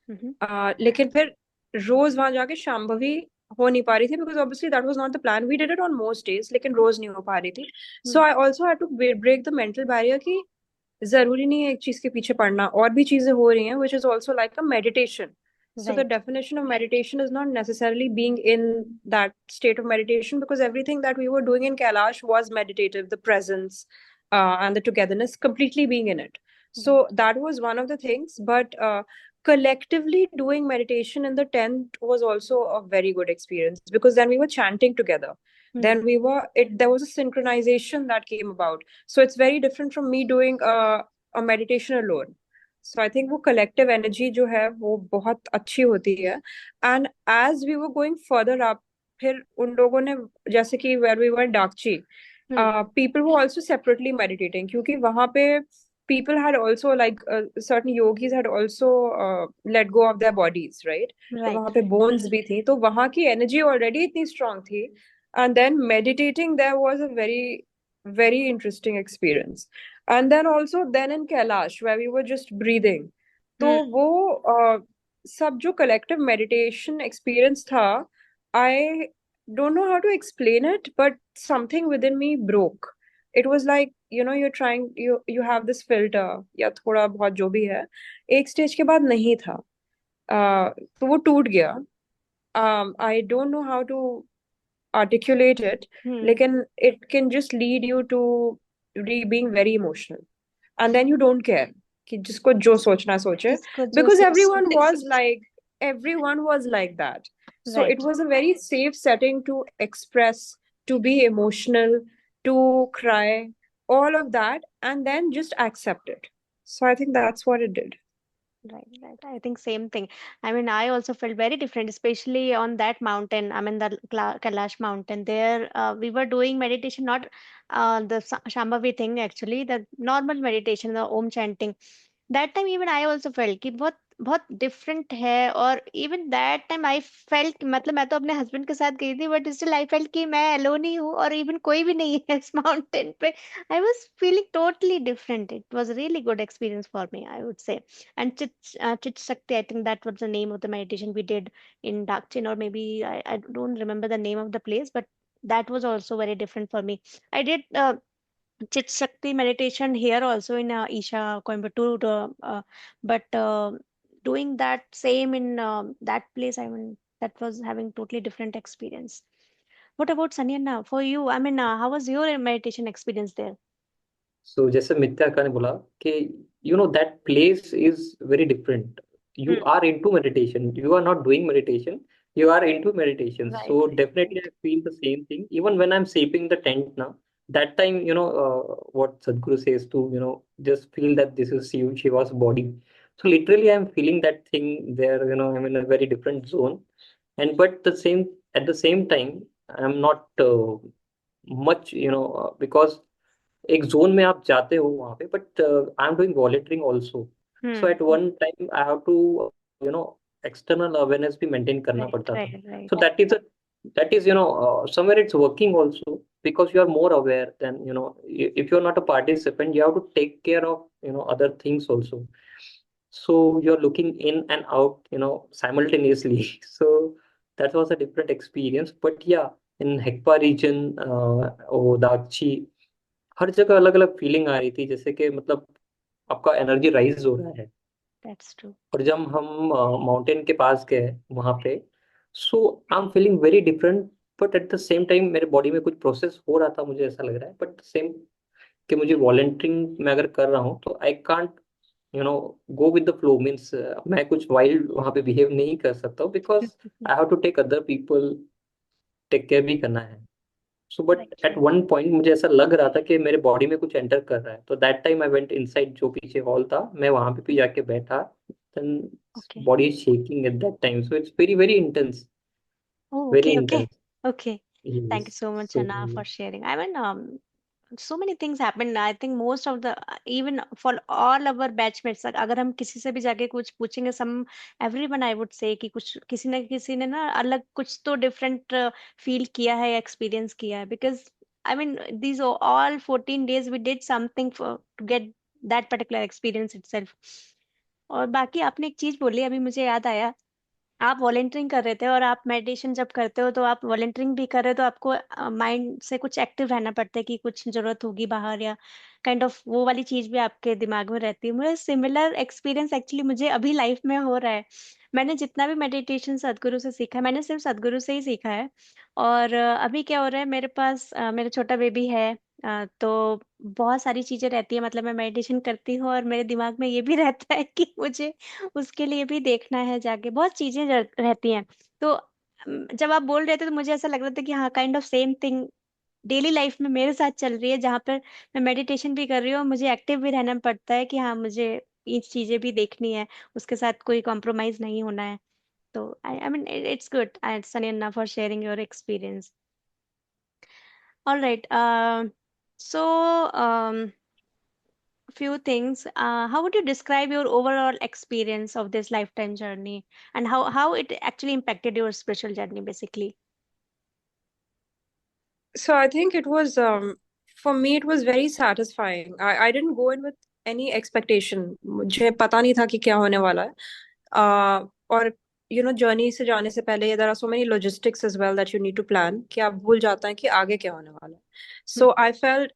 Mm-hmm. लेकिन फिर रोज वहां जाके शांभवी हो नहीं पा रही थी, because obviously that was not the plan. We did it on most days, लेकिन रोज नहीं हो पा रही थी. So I also had to break the mental barrier कि जरूरी नहीं है एक चीज के पीछे पड़ना, और भी चीजें हो रही हैं which is also like a meditation. So the Right. definition of meditation is not necessarily being in that state of meditation, because everything that we were doing in Kailash was meditative, the presence and the togetherness, completely being in it. Right. So that was one of the things. But collectively doing meditation in the tent was also a very good experience, because then we were chanting together. Hmm. Then there was a synchronization that came about. So it's very different from me doing a meditation alone. So I think वो collective energy जो है वो बहुत अच्छी होती है. And as we were going further up, फिर उन लोगों ने, जैसे कि where we were Dakchi, Hmm. people were also separately meditating, क्योंकि वहां पे people had also like certain yogis had also let go of their bodies, right? तो Right. वहां पे bones भी थी, तो वहां की energy already इतनी strong थी. And then meditating there was a very very interesting experience. And then also then in Kailash where we were just breathing, तो Hmm. वो सब जो collective meditation experience था, I don't know how to explain it, but something within me broke. It was like, you're trying, you have this filter या थोड़ा बहुत जो भी है, एक स्टेज के बाद नहीं था. तो वो टूट गया. I don't know how to articulate it, Hmm. लेकिन it can just lead you to being very emotional, and then you don't care कि जिसको जो सोचना सोचे, जिसको जो because सोचना है सोच. everyone was like that. So it Right. was a very safe setting to express, to be emotional, to cry, all of that, and then just accept it. So I think that's what it did. Right, right. I think same thing. I mean, I also felt very different, especially on that mountain. I mean, the Kailash mountain. There, we were doing meditation, not the Shambhavi thing actually, the normal meditation, the Om chanting. That time even I also felt कि बहुत बहुत different है. और even that time I felt, मतलब मैं तो अपने husband के साथ गई थी, बट स्टिल आई फेल्ट कि मैं अलोन ही हूँ और इवन कोई भी नहीं है इस माउंटेन पे. I was feeling totally different. It was really good experience for me, I would say. And Chit Shakti, I think that was the name of the meditation we did in Dakchin, or maybe I don't remember the name of the place, but that was also very different for me. I did Chit Shakti meditation here also in Isha, Coimbatore, but doing that same in that place, I mean, that was having totally different experience. What about Sanyana? For you, I mean, how was your meditation experience there? So जैसे मित्या का ने बोला कि that place is very different. You Hmm. are into meditation. You are not doing meditation. You are into meditation. Right, So right, definitely right. I feel the same thing. Even when I'm shaping the tent now, that time, what Sadhguru says to, just feel that this is Shiva's body. So literally I'm feeling that thing there, I'm in a very different zone. And but at the same time, I'm not much, because एक zone में आप जाते हो वहां पे, but I am doing volunteering also. So Hmm. At one time I have to you know external awareness भी maintain करना Right, पड़ता था. right, right. So that is somewhere it's working also, because you are more aware than, if you're not a participant, you have to take care of other things also. So you're looking in and out, simultaneously. So that was a different experience. But yeah, in Hekpa region, or Dakchi, हर जगह अलग अलग feeling आ रही थी, जैसे कि मतलब आपका energy rise हो रहा है. That's true. और जब हम माउंटेन के पास गए वहां पे, so I am feeling very different. But at the same time मेरे बॉडी में कुछ प्रोसेस हो रहा था, मुझे ऐसा लग रहा है. बट सेम कि मुझे वॉलंटियरिंग में अगर कर रहा हूँ तो I can't go with the flow. Means मैं कुछ वाइल्ड वहां पे बिहेव नहीं कर सकता, because I have to take other people, take care भी करना है. So Right, but at right. One point मुझे ऐसा लग रहा था कि मेरे बॉडी में कुछ एंटर कर रहा है, तो that time I went inside. जो पीछे हॉल था, मैं वहां पे भी जाके बैठा. Then Okay. Body is shaking at that time. So it's very very intense. Oh, very okay, okay. Intense. Okay. Thank you yes. so much, so Anna, for sharing. I mean, so many things happen. I think most of the even for all our batchmates, like अगर हम किसी से भी जाके कुछ पूछेंगे, some everyone I would say कि कुछ किसी ने ना अलग कुछ तो different feel किया है, experience किया है. Because I mean, these are all 14 days we did something for to get that particular experience itself. और बाकी आपने एक चीज बोली, अभी मुझे याद आया. आप वॉलेंटियरिंग कर रहे थे, और आप मेडिटेशन जब करते हो तो आप वॉलेंटियरिंग भी कर रहे हो, तो आपको माइंड से कुछ एक्टिव रहना पड़ता है कि कुछ जरूरत होगी बाहर, या काइंड ऑफ वो वाली चीज भी आपके दिमाग में रहती है. मुझे सिमिलर एक्सपीरियंस एक्चुअली मुझे अभी लाइफ में हो रहा है. मैंने जितना भी मेडिटेशन सदगुरु से सीखा है, मैंने सिर्फ सदगुरु से ही सीखा है। और अभी क्या हो रहा है, मेरे पास मेरा छोटा बेबी है। तो बहुत सारी चीजें रहती है, मतलब मैं मेडिटेशन करती हूँ और मेरे दिमाग में ये भी रहता है कि मुझे उसके लिए भी देखना है जाके, बहुत चीजें रहती हैं। तो जब आप बोल रहे थे तो मुझे ऐसा लग रहा था कि हाँ, kind of same thing daily life में मेरे साथ चल रही है, जहाँ पर मैं मेडिटेशन भी कर रही हूँ और मुझे एक्टिव भी रहना पड़ता है कि हाँ, मुझे ये चीजें भी देखनी है, उसके साथ कोई कॉम्प्रोमाइज नहीं होना है। तो I mean it's good, Sanyanna, for sharing your experience. All right. So few things. How would you describe your overall experience of this lifetime journey, and how it actually impacted your spiritual journey, basically? So I think it was for me it was very satisfying. I didn't go in with any expectation. मुझे पता नहीं था कि क्या होने वाला है. और जर्नी से जाने से पहले there are so many logistics as well that you need to plan कि आप भूल जाते हैं कि आगे क्या होने वाला है. Hmm. So I felt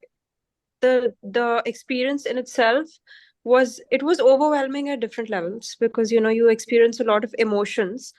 the experience in itself was overwhelming at different levels, because you experience a lot of emotions,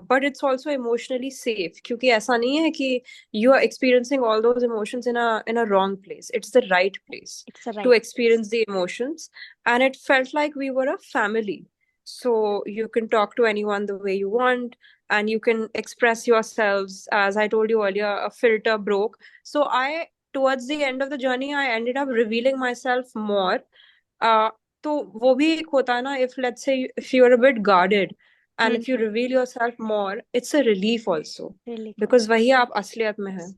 but it's also emotionally safe, क्योंकि ऐसा नहीं है कि you are experiencing all those emotions in a wrong place. It's the right place It's the to right place. experience the emotions, and it felt like we were a family. So you can talk to anyone the way you want, and you can express yourselves. As I told you earlier, a filter broke. So I towards the end of the journey, I ended up revealing myself more. uh, तो वो भी एक होता है ना, if let's say if you're a bit guarded and if you Hmm. reveal yourself more, it's a relief also, Really false. because वही आप असलियत में हैं.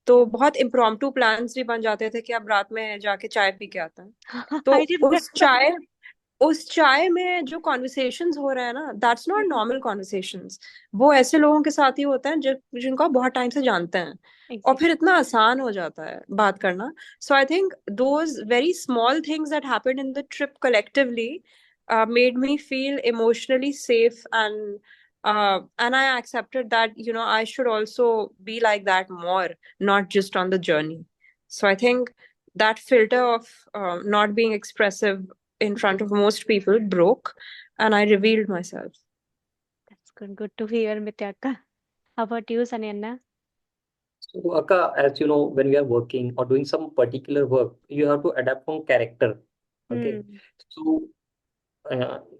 तो बहुत impromptu plans भी बन जाते थे कि आप रात में जाके चाय पी के आते हैं. तो I remember. उस चाय में जो कॉन्वर्सेशंस हो रहे हैं ना, दैट्स नॉट नॉर्मल कॉन्वर्सेशंस. वो ऐसे लोगों के साथ ही होता है जिनको आप बहुत टाइम से जानते हैं, और Exactly. फिर इतना आसान हो जाता है बात करना. So I think those very small things that happened in the trip collectively made me feel emotionally safe, and I accepted that I should also be like that more, not just on the journey. So I think that filter of not being expressive in front Hmm. of most people broke, and I revealed myself. That's good. Good to hear, Mityaka. How about you, Sanyanna? So, Akka, as you know, when we are working or doing some particular work, you have to adapt from character. Okay. Hmm. So,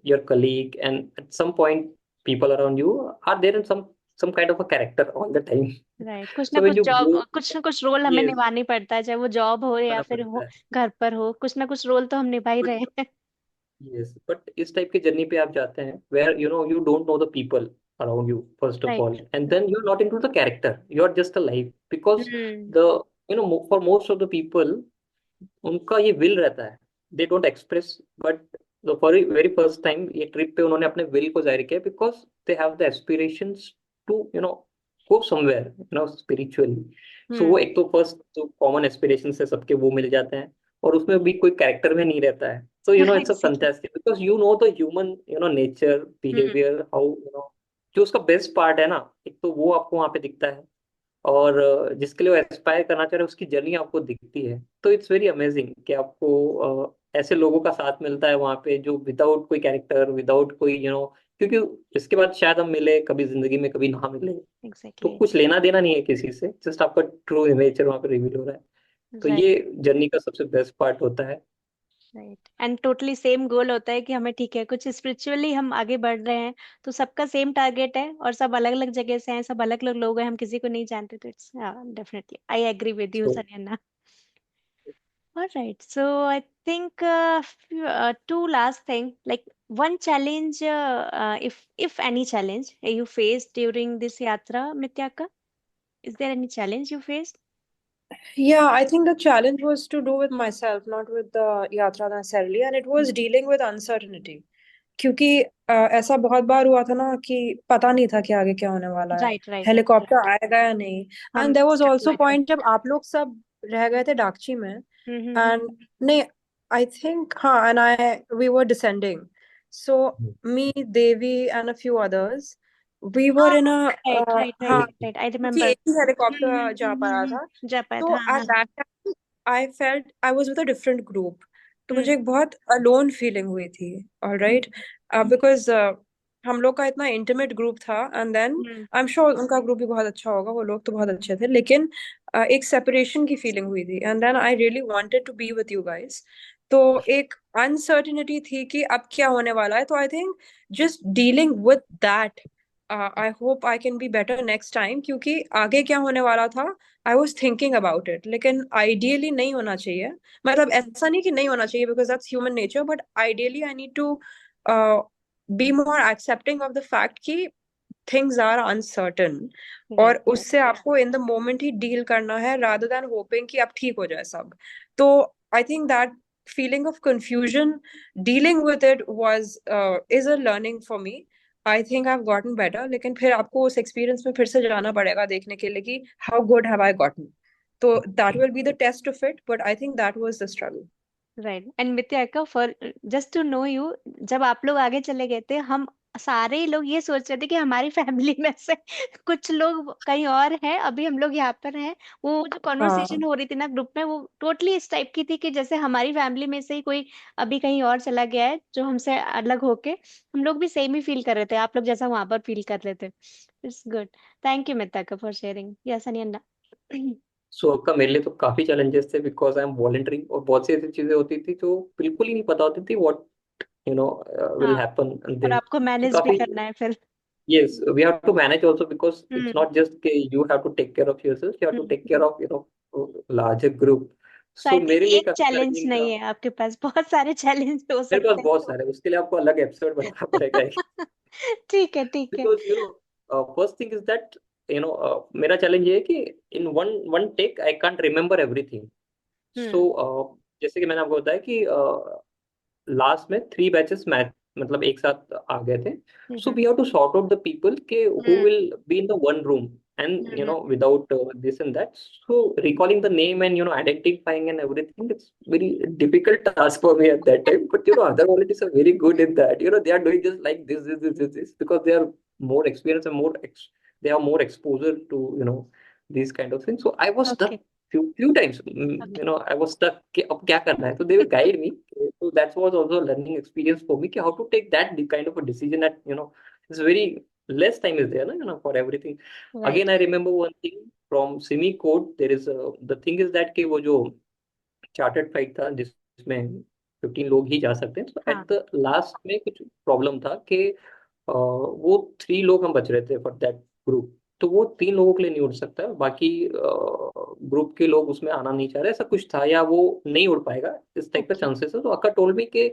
your colleague and at some point, people around you are there in some kind of a character all the time. Right, कुछ ना So when कुछ you job, go, कुछ ना कुछ role हमें yes, निभाना ही पड़ता है, चाहे वो जॉब हो या निभाना फिर पड़ता हो है. घर पर हो, कुछ ना कुछ रोल तो हम निभा ही But रहे हैं। yes, but इस टाइप की जर्नी पे आप जाते हैं where you don't know the people around you first of all, right. and then you're not into the character. You're just a life because hmm. the for most of the people उनका ये will रहता है. They don't express, but for very first time ये trip पे उन्होंने अपने will को जाहिर किया because they have the aspirations to go somewhere spiritually. So वो हम्म। एक तो फर्स्ट जो कॉमन एस्पिरेशंस है सबके वो मिल जाते हैं, और उसमें भी कोई कैरेक्टर में नहीं रहता है. So it's a exactly. Fantastic because the human nature hmm. Behaviour how जो उसका बेस्ट पार्ट है ना, एक तो वो आपको वहां पे दिखता है, और जिसके लिए वो एस्पायर करना चाह रहे हैं उसकी जर्नी आपको दिखती है. तो इट्स वेरी अमेजिंग कि आपको ऐसे लोगों का साथ मिलता है वहां पे जो विदाउट कोई कैरेक्टर, विदाउट कोई क्योंकि इसके बाद शायद हम मिले कभी जिंदगी में, कभी ना मिले. तो एग्जैक्टली। कुछ लेना देना नहीं है किसी से, जस्ट आपका ट्रू नेचर वहां पे रिवील हो रहा है. तो राइट। ये जर्नी का सबसे बेस्ट पार्ट होता है. राइट, एंड टोटली सेम गोल होता है कि हमें, ठीक है, कुछ स्पिरिचुअली हम आगे बढ़ रहे हैं, तो सबका सेम टारगेट है और सब अलग अलग जगह से हैं, सब अलग अलग लोग हैं, हम किसी को नहीं जानते, तो it's definitely I agree with you, so Sanyanna. All right. So I think two last thing, like one challenge, if any challenge you faced during this yatra, Mityaka, is there any challenge you faced? Yeah, I think the challenge was to do with myself, not with the yatra necessarily, and it was Mhm. dealing with uncertainty. क्योंकि ऐसा बहुत बार हुआ था ना कि पता नहीं था कि आगे क्या होने वाला है, Right, right, right. हेलीकॉप्टर आएगा या नहीं. हम and there was stuck also हुए थे। पॉइंट जब आप लोग सब रह गए थे डाकची में. हम्म। एंड नहीं, आई थिंक हाँ, and I we were descending. So me, Devi and a few others, we were हाँ, in a, right right right हाँ, राइट राइट, आई क्योंकि रिमेम्बर। एक ही हेलीकॉप्टर जा पाया था. जापाद, तो हाँ एट हाँ। That time I felt I was with a different group. तो हम्म। मुझे एक बहुत अलोन फीलिंग हुई थी. All right. हम्म। बिकॉज हम लोग का इतना इंटीमेट ग्रुप था, and then hmm. I am sure उनका ग्रुप भी बहुत अच्छा होगा, वो लोग तो बहुत अच्छे थे, लेकिन एक सेपरेशन की फीलिंग हुई थी, and then I really wanted to be with you guys. तो एक अनसर्टिनिटी थी कि अब क्या होने वाला है, तो I think just dealing with that, I hope I can be better next time, क्योंकि आगे क्या होने वाला था I was thinking about it, लेकिन आइडियली नहीं होना चाहिए। मतलब ऐसा नहीं कि नहीं होना चाहिए, because that's human nature, but ideally I need to be more accepting of the fact कि थिंग्स आर अनसर्टन, और राइट। उससे आपको इन द मोमेंट ही डील करना है, रादर देन होपिंग कि अब ठीक हो जाए सब। तो I think that feeling of confusion, dealing with it was is a learning for me. I think I've gotten better, लेकिन फिर आपको उस एक्सपीरियंस में फिर से जाना पड़ेगा देखने के लिए कि how good have I gotten. तो that will be the test of it, but I think that was the struggle. Right and मित्या for just to know you, जब आप लोग आगे चले गए थे, हम सारे ही लोग ये सोच रहे थे कि हमारी फैमिली में से कुछ लोग कहीं और हैं, अभी हम लोग यहाँ पर हैं। वो जो कॉन्वर्सेशन हाँ हो रही थी ना ग्रुप में, वो टोटली इस टाइप की थी कि जैसे हमारी फैमिली में से ही कोई अभी कहीं और चला गया है, जो हमसे अलग होके। हम लोग भी सेम ही फील कर रहे थे, आप लोग जैसा वहां पर फील कर रहे थे। It's good. थैंक यू मित्या फॉर शेयरिंग। यस अनियंदा। सो आपका मेरे लिए तो काफी चैलेंजेस थे, बिकॉज आई एम वॉलंटियरिंग, और बहुत सी ऐसी चीजें होती थी जो बिल्कुल ही नहीं पता होती थी व्हाट विल हाँ, हैपन और देन। आपको तो मैनेज भी काफी, करना है फिर। yes, we have to manage also, because it's hmm. not just you have to take care of yourself, you have to take care hmm. of larger group. तो आई So थिंक मेरे लिए एक काफी चैलेंज चैलेंजिंग था। नहीं है आपके पास, बहुत सारे चैलेंज हो मेरे पास सकते बहुत सारे, उसके लिए आपको अलग एपिसोड बनाना पड़ेगा। हैं। ठीक है, ठीक है। Because first thing is that, मेरा चैलेंज ये है कि in one one take I can't remember everything. So hmm. जैसे कि मैंने आपको बताया कि लास्ट में 3 बैचेस मैच मतलब एक साथ आ गए थे। So hmm. We have to sort out the people के who hmm. Will be in the one room, and hmm. Without this and that, so recalling the name and identifying and everything, it's very difficult task for me at that time. But other volunteers are very good in that. They are doing just like this, because they are more experienced and they have more exposure to these kind of things. So I was okay. stuck few times. Okay. I was stuck कि अब क्या करना है, so they will guide me. So that was also a learning experience for me कि how to take that kind of a decision at it's very less time is there, na, for everything. Right. Again, I remember one thing from semi code. There is the thing is that कि वो जो chartered flight था जिसमें 15 लोग ही जा सकते हैं, तो हाँ। एट द लास्ट में कुछ प्रॉब्लम था कि वो 3 लोग हम बच रहे थे फॉर दैट ग्रुप। तो वो 3 लोगों के लिए नहीं उड़ सकता, बाकी ग्रुप के लोग उसमें आना नहीं चाह रहे, ऐसा कुछ था, या वो नहीं उड़ पाएगा, इस टाइप का ओके। चांसेस है। तो अक्का टोल्ड मी कि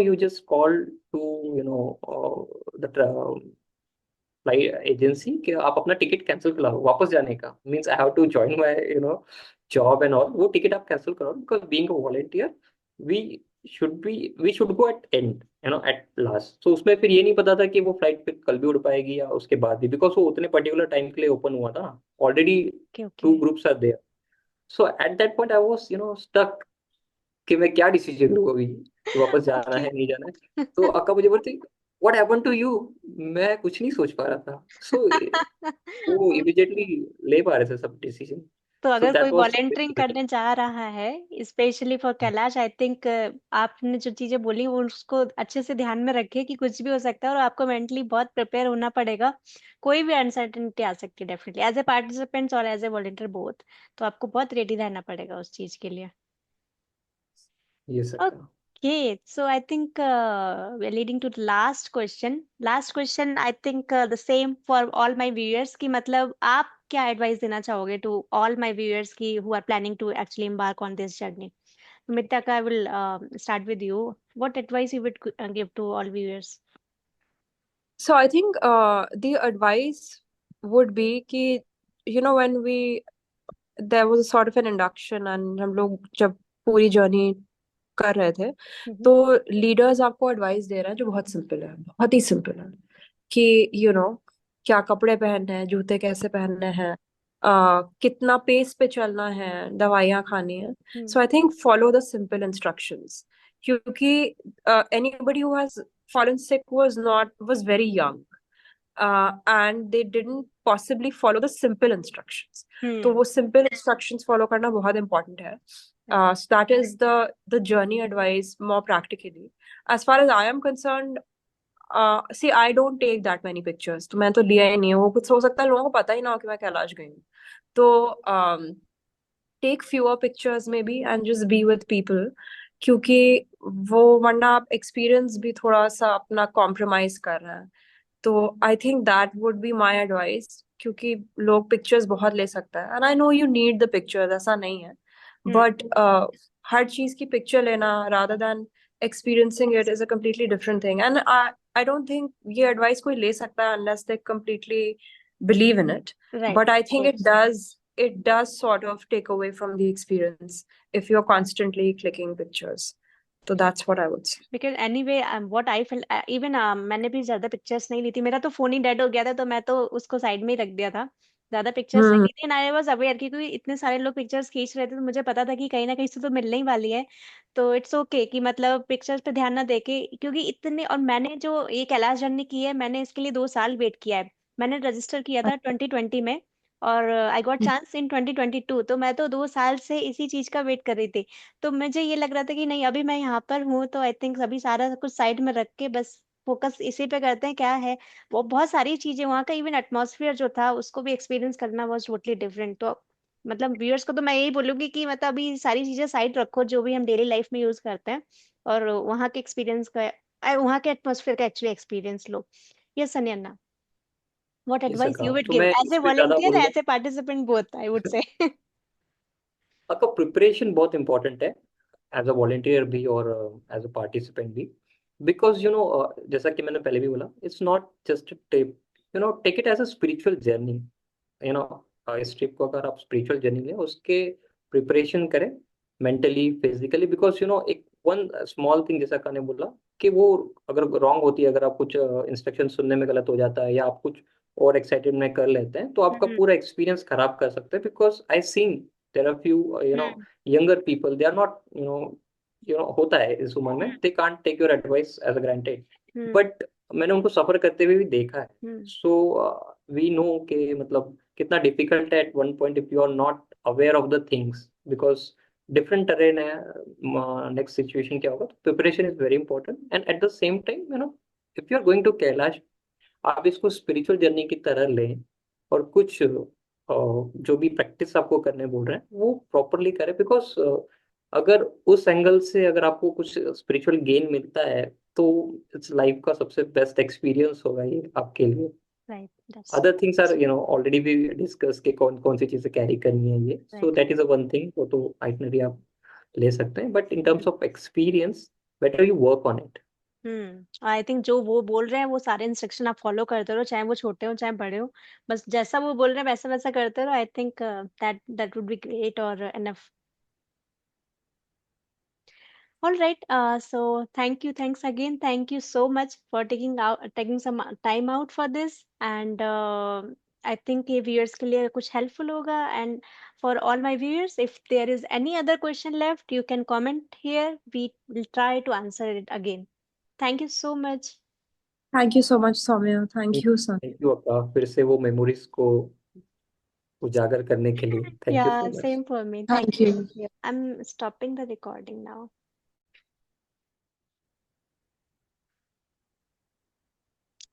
you just call to the flight agency कि आप अपना टिकट कैंसिल कराओ वापस जाने का, means I have to join my job and all, वो टिकट आप कैंसिल कराओ, because being a volunteer we we should go at end, at last. तो उसमें फिर ये नहीं पता था कि वो फ्लाइट फिर कल भी उड़ पाएगी या उसके बाद भी, बिकॉज वो उतने पर्टिकुलर टाइम के लिए ओपन हुआ था, already okay. Okay. 2 groups are there. So at that point I was stuck कि मैं क्या डिसीजन लूँ अभी, कि वापस जाना ओके। है नहीं जाना है। तो अक्का मुझे बोलती व्हाट हैपेंड टू यू, मैं कुछ नहीं सोच पा रहा था। सो वो इमीडिएटली ले पा रहे थे सब डिसीजन। तो सो अगर कोई दैट वाज वॉलेंटियरिंग करने जा रहा है specially for Kailash, I think आपने जो चीजें बोली वो उसको अच्छे से ध्यान में रखे कि कुछ भी हो सकता है, और आपको मेंटली बहुत प्रिपेयर होना पड़ेगा। कोई भी अनसर्टेनिटी आ सकती है डेफिनेटली, एज ए पार्टिसिपेंट्स और एज ए वॉलेंटियर बोथ। तो आपको बहुत रेडी रहना पड़ेगा उस चीज के लिए। ये सका। Okay, so I think we're leading to the last question. Last question, I think the same for all my viewers कि मतलब आप क्या advice देना चाहोगे to all my viewers की who are planning to actually embark on this journey? Mitaka, I will start with you. What advice you would give to all viewers? So I think the advice would be कि when we there was a sort of an induction, and हम लोग जब पूरी journey कर रहे थे, Mm-hmm. तो leaders आपको एडवाइस दे रहे हैं जो बहुत सिंपल है, बहुत ही सिंपल है, कि क्या कपड़े पहनने हैं, जूते कैसे पहनने हैं, कितना पेस पे चलना है, दवाइयाँ खानी है। Hmm. So I think follow the simple instructions, क्योंकि anybody who has fallen sick was very young, and they didn't possibly follow the simple instructions. तो Hmm. वो simple instructions follow करना बहुत important है. Right. So that is the journey advice more practically. As far as I am concerned, see I don't take that many pictures, तो मैं तो लिया ही नहीं है। वो कुछ हो सकता है लोगों को पता ही ना हो कि मैं कैलाश गई हूँ। तो टेक फ्यूअर पिक्चर्स में be and just be with people, क्योंकि वो वरना आप एक्सपीरियंस भी थोड़ा सा अपना कॉम्प्रोमाइज कर रहे हैं। तो I think that would be my advice, क्योंकि लोग पिक्चर्स बहुत ले सकता है, and I know you need the pictures, ऐसा नहीं है, हम्म। बट हर चीज की पिक्चर लेना rather than experiencing it is a completely different thing. And I don't think ये advice कोई ले सकता है unless they completely believe in it. Right. But I think it does sort of take away from the experience if you're constantly clicking pictures. So that's what I would say. Because any way what I feel even मैंने भी ज्यादा pictures नहीं ली थी, मेरा तो phone ही dead हो गया था तो मैं तो उसको साइड में ही रख दिया था। ज्यादा पिक्चर्स नहीं Hmm. ली थी, आई वॉज अवेयर कि क्योंकि इतने सारे लोग पिक्चर्स खींच रहे थे तो मुझे पता था कि कहीं ना कहीं से तो मिलने ही वाली है। तो इट्स ओके कि मतलब पिक्चर्स पे ध्यान ना देके, क्योंकि इतने, और मैंने जो ये कैलाश जर्नी की है मैंने इसके लिए 2 साल वेट किया है। मैंने रजिस्टर किया था 2020 में, और आई गॉट चांस इन 2022, तो मैं तो 2 साल से इसी चीज का वेट कर रही थी। तो मुझे ये लग रहा था कि नहीं, अभी मैं यहाँ पर हूँ तो आई थिंक अभी सारा कुछ साइड में रख के बस फोकस इसी पे करते हैं क्या है। वो बहुत सारी चीजें वहाँ का, इवन एटमॉस्फेयर जो था उसको भी एक्सपीरियंस करना वाज टोटली डिफरेंट। तो मतलब व्यूअर्स को तो मैं यही बोलूंगी कि मतलब अभी सारी चीजें साइड रखो जो भी हम डेली लाइफ में यूज करते हैं, और वहाँ के एक्सपीरियंस का, वहाँ के एटमॉस्फेयर का एक्चुअली एक्सपीरियंस लो। यस सन्यान्ना, व्हाट जी एडवाइस सका, यू वुड तो गिव मैं एज इस ए पे ज्यादा वॉलंटियर, बोलूंगा। As a participant, both I would say. आपका प्रिपरेशन बहुत इंपॉर्टेंट है, एज अ वॉलेंटियर भी और एज अ पार्टिसिपेंट भी। बिकॉज जैसा कि मैंने पहले भी बोला, it's not just tape, take it as a spiritual journey. You know इस ट्रिप को अगर आप स्पिरिचुअल जर्नी लें, उसके प्रिपरेशन करें, मेंटली फिजिकली। बिकॉज एक वन स्मॉल थिंग, जैसा का ने बोला, कि वो अगर रॉन्ग होती है, अगर आप कुछ इंस्ट्रक्शन सुनने में गलत हो जाता है, या आप कुछ और एक्साइटेड में कर लेते हैं, तो आपका हम्म। पूरा एक्सपीरियंस खराब कर सकते हैं। Because I seen there are few hmm. younger people, they are not, होता है इस उम्र में, they can't take your advice as a granted, hmm. but मैंने उनको सफर करते हुए भी देखा है। हम्म। सो वी नो कि मतलब कितना डिफिकल्ट है at one point if you are not aware of the things, because different terrain है। नेक्स्ट सिचुएशन क्या होगा, तो preparation is very important. And at the same time, if you are going to Kailash, आप इसको spiritual journey की तरह लें, और कुछ जो भी प्रैक्टिस आपको करने बोल रहे हैं वो प्रॉपरली करें। बिकॉज अगर उस एंगल से अगर आपको कुछ स्पिरिचुअल गेन मिलता है, तो इट्स लाइफ का सबसे बेस्ट एक्सपीरियंस होगा ये आपके लिए। Right, that's other things are already भी डिस्कस के कौन कौन सी चीजें कैरी करनी है, ये so right. That is a one thing, वो तो आइटनरी आप ले सकते हैं, but in terms of experience, better you work on it. I think जो वो बोल रहे हैं वो सारे इंस्ट्रक्शन आप फॉलो करते रहो, चाहे वो छोटे हो चाहे बड़े हो। बस जैसा वो बोल रहे हैं वैसा वैसा करते रहो। आई think that that would be great और enough. All right. So thank you. Thanks again. Thank you so much for taking some time out for this. And I think ये viewers के लिए कुछ helpful होगा. And for all my viewers, if there is any other question left, you can comment here. We will try to answer it again. Thank you so much. Thank you so much, Soumya. Thank you, sir. Thank you अक्का, फिर से वो memories को उजागर करने के लिए thank you Yeah, so much. same for me. Thank Thank you. you. I'm stopping the recording now.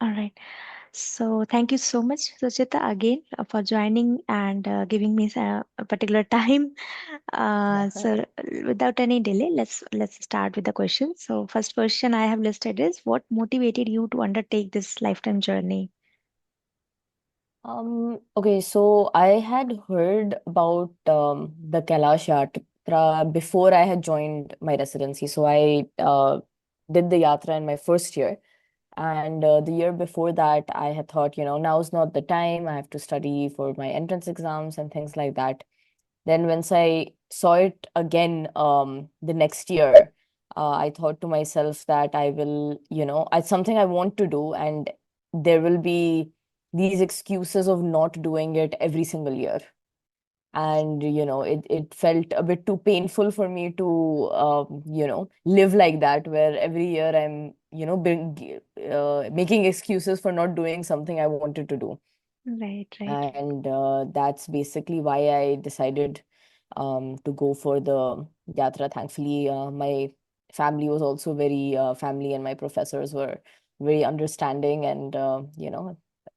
All right. So thank you so much, Suchita, again for joining and giving me a particular time. So without any delay, let's start with the questions. So first question I have listed is, what motivated you to undertake this lifetime journey? Okay, so I had heard about the Kailash Yatra before I had joined my residency. So I did the Yatra in my first year. And the year before that, I had thought, now's not the time. I have to study for my entrance exams and things like that. Then once I saw it again the next year, I thought to myself that I will, it's something I want to do, and there will be these excuses of not doing it every single year. And it felt a bit too painful for me to live like that, where every year I'm making excuses for not doing something I wanted to do. Right, right. And that's basically why I decided to go for the yatra. Thankfully, my family was also very family, and my professors were very understanding, and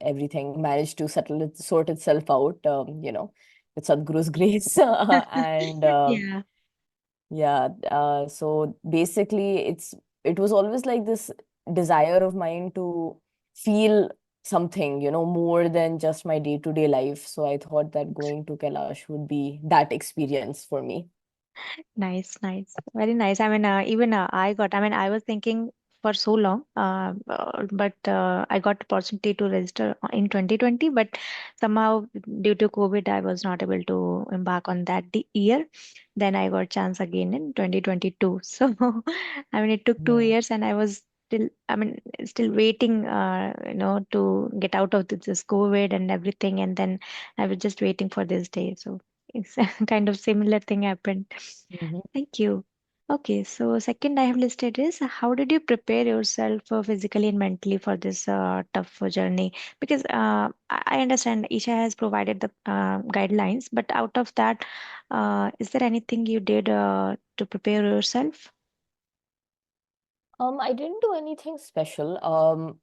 everything managed to sort itself out, with Sadhguru's grace. And Yeah. yeah, so basically it was always like this desire of mine to feel something, more than just my day-to-day life. So I thought that going to Kailash would be that experience for me. Nice, nice. Very nice. I mean, even I mean, I was thinking for so long, but I got opportunity to register in 2020, but somehow due to COVID, I was not able to embark on that year. Then I got chance again in 2022. So, I mean, it took two Yeah. years and I was still, I mean, still waiting, to get out of this COVID and everything. And then I was just waiting for this day. So it's a kind of similar thing happened. Mhm. Thank you. Okay, so second I have listed is how did you prepare yourself physically and mentally for this tough journey? Because I understand Isha has provided the guidelines, but out of that, is there anything you did to prepare yourself? I didn't do anything special.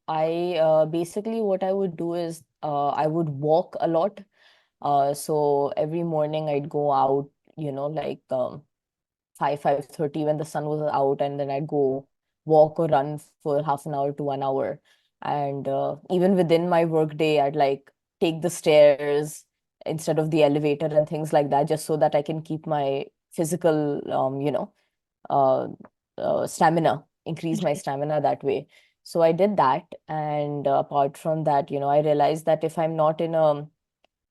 I basically what I would do is I would walk a lot. So every morning I'd go out, like 5:30 when the sun was out, and then I'd go walk or run for half an hour to 1 hour. And even within my work day, I'd like take the stairs instead of the elevator and things like that, just so that I can keep my physical, uh, stamina, increase my Right. stamina that way. So I did that. And apart from that, I realized that if I'm not in a,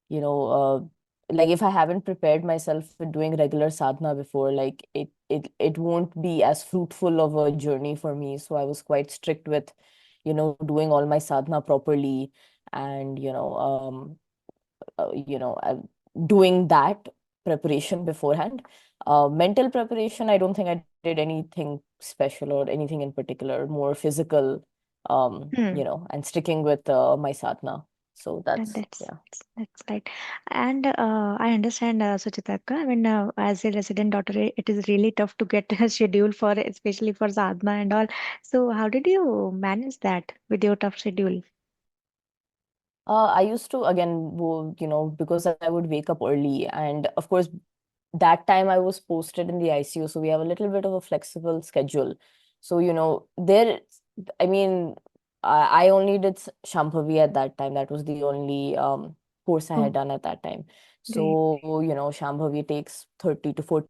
you know, like if I haven't prepared myself for doing regular sadhana before, like it won't be as fruitful of a journey for me. So I was quite strict with, doing all my sadhana properly, and doing that preparation beforehand. Mental preparation, I don't think I did anything special or anything in particular, more physical, Hmm. and sticking with my sadhana. So That, that's, that's yeah. that's right. And I understand, Suchitaka. I mean, as a resident doctor, it is really tough to get a schedule for, especially for sadhana and all. So, how did you manage that with your tough schedule? I used to again, because I would wake up early, and of course, that time I was posted in the ICU, so we have a little bit of a flexible schedule. So, I mean, I only did Shambhavi at that time. That was the only course I had Oh, done at that time. great. So, Shambhavi takes 30 to 40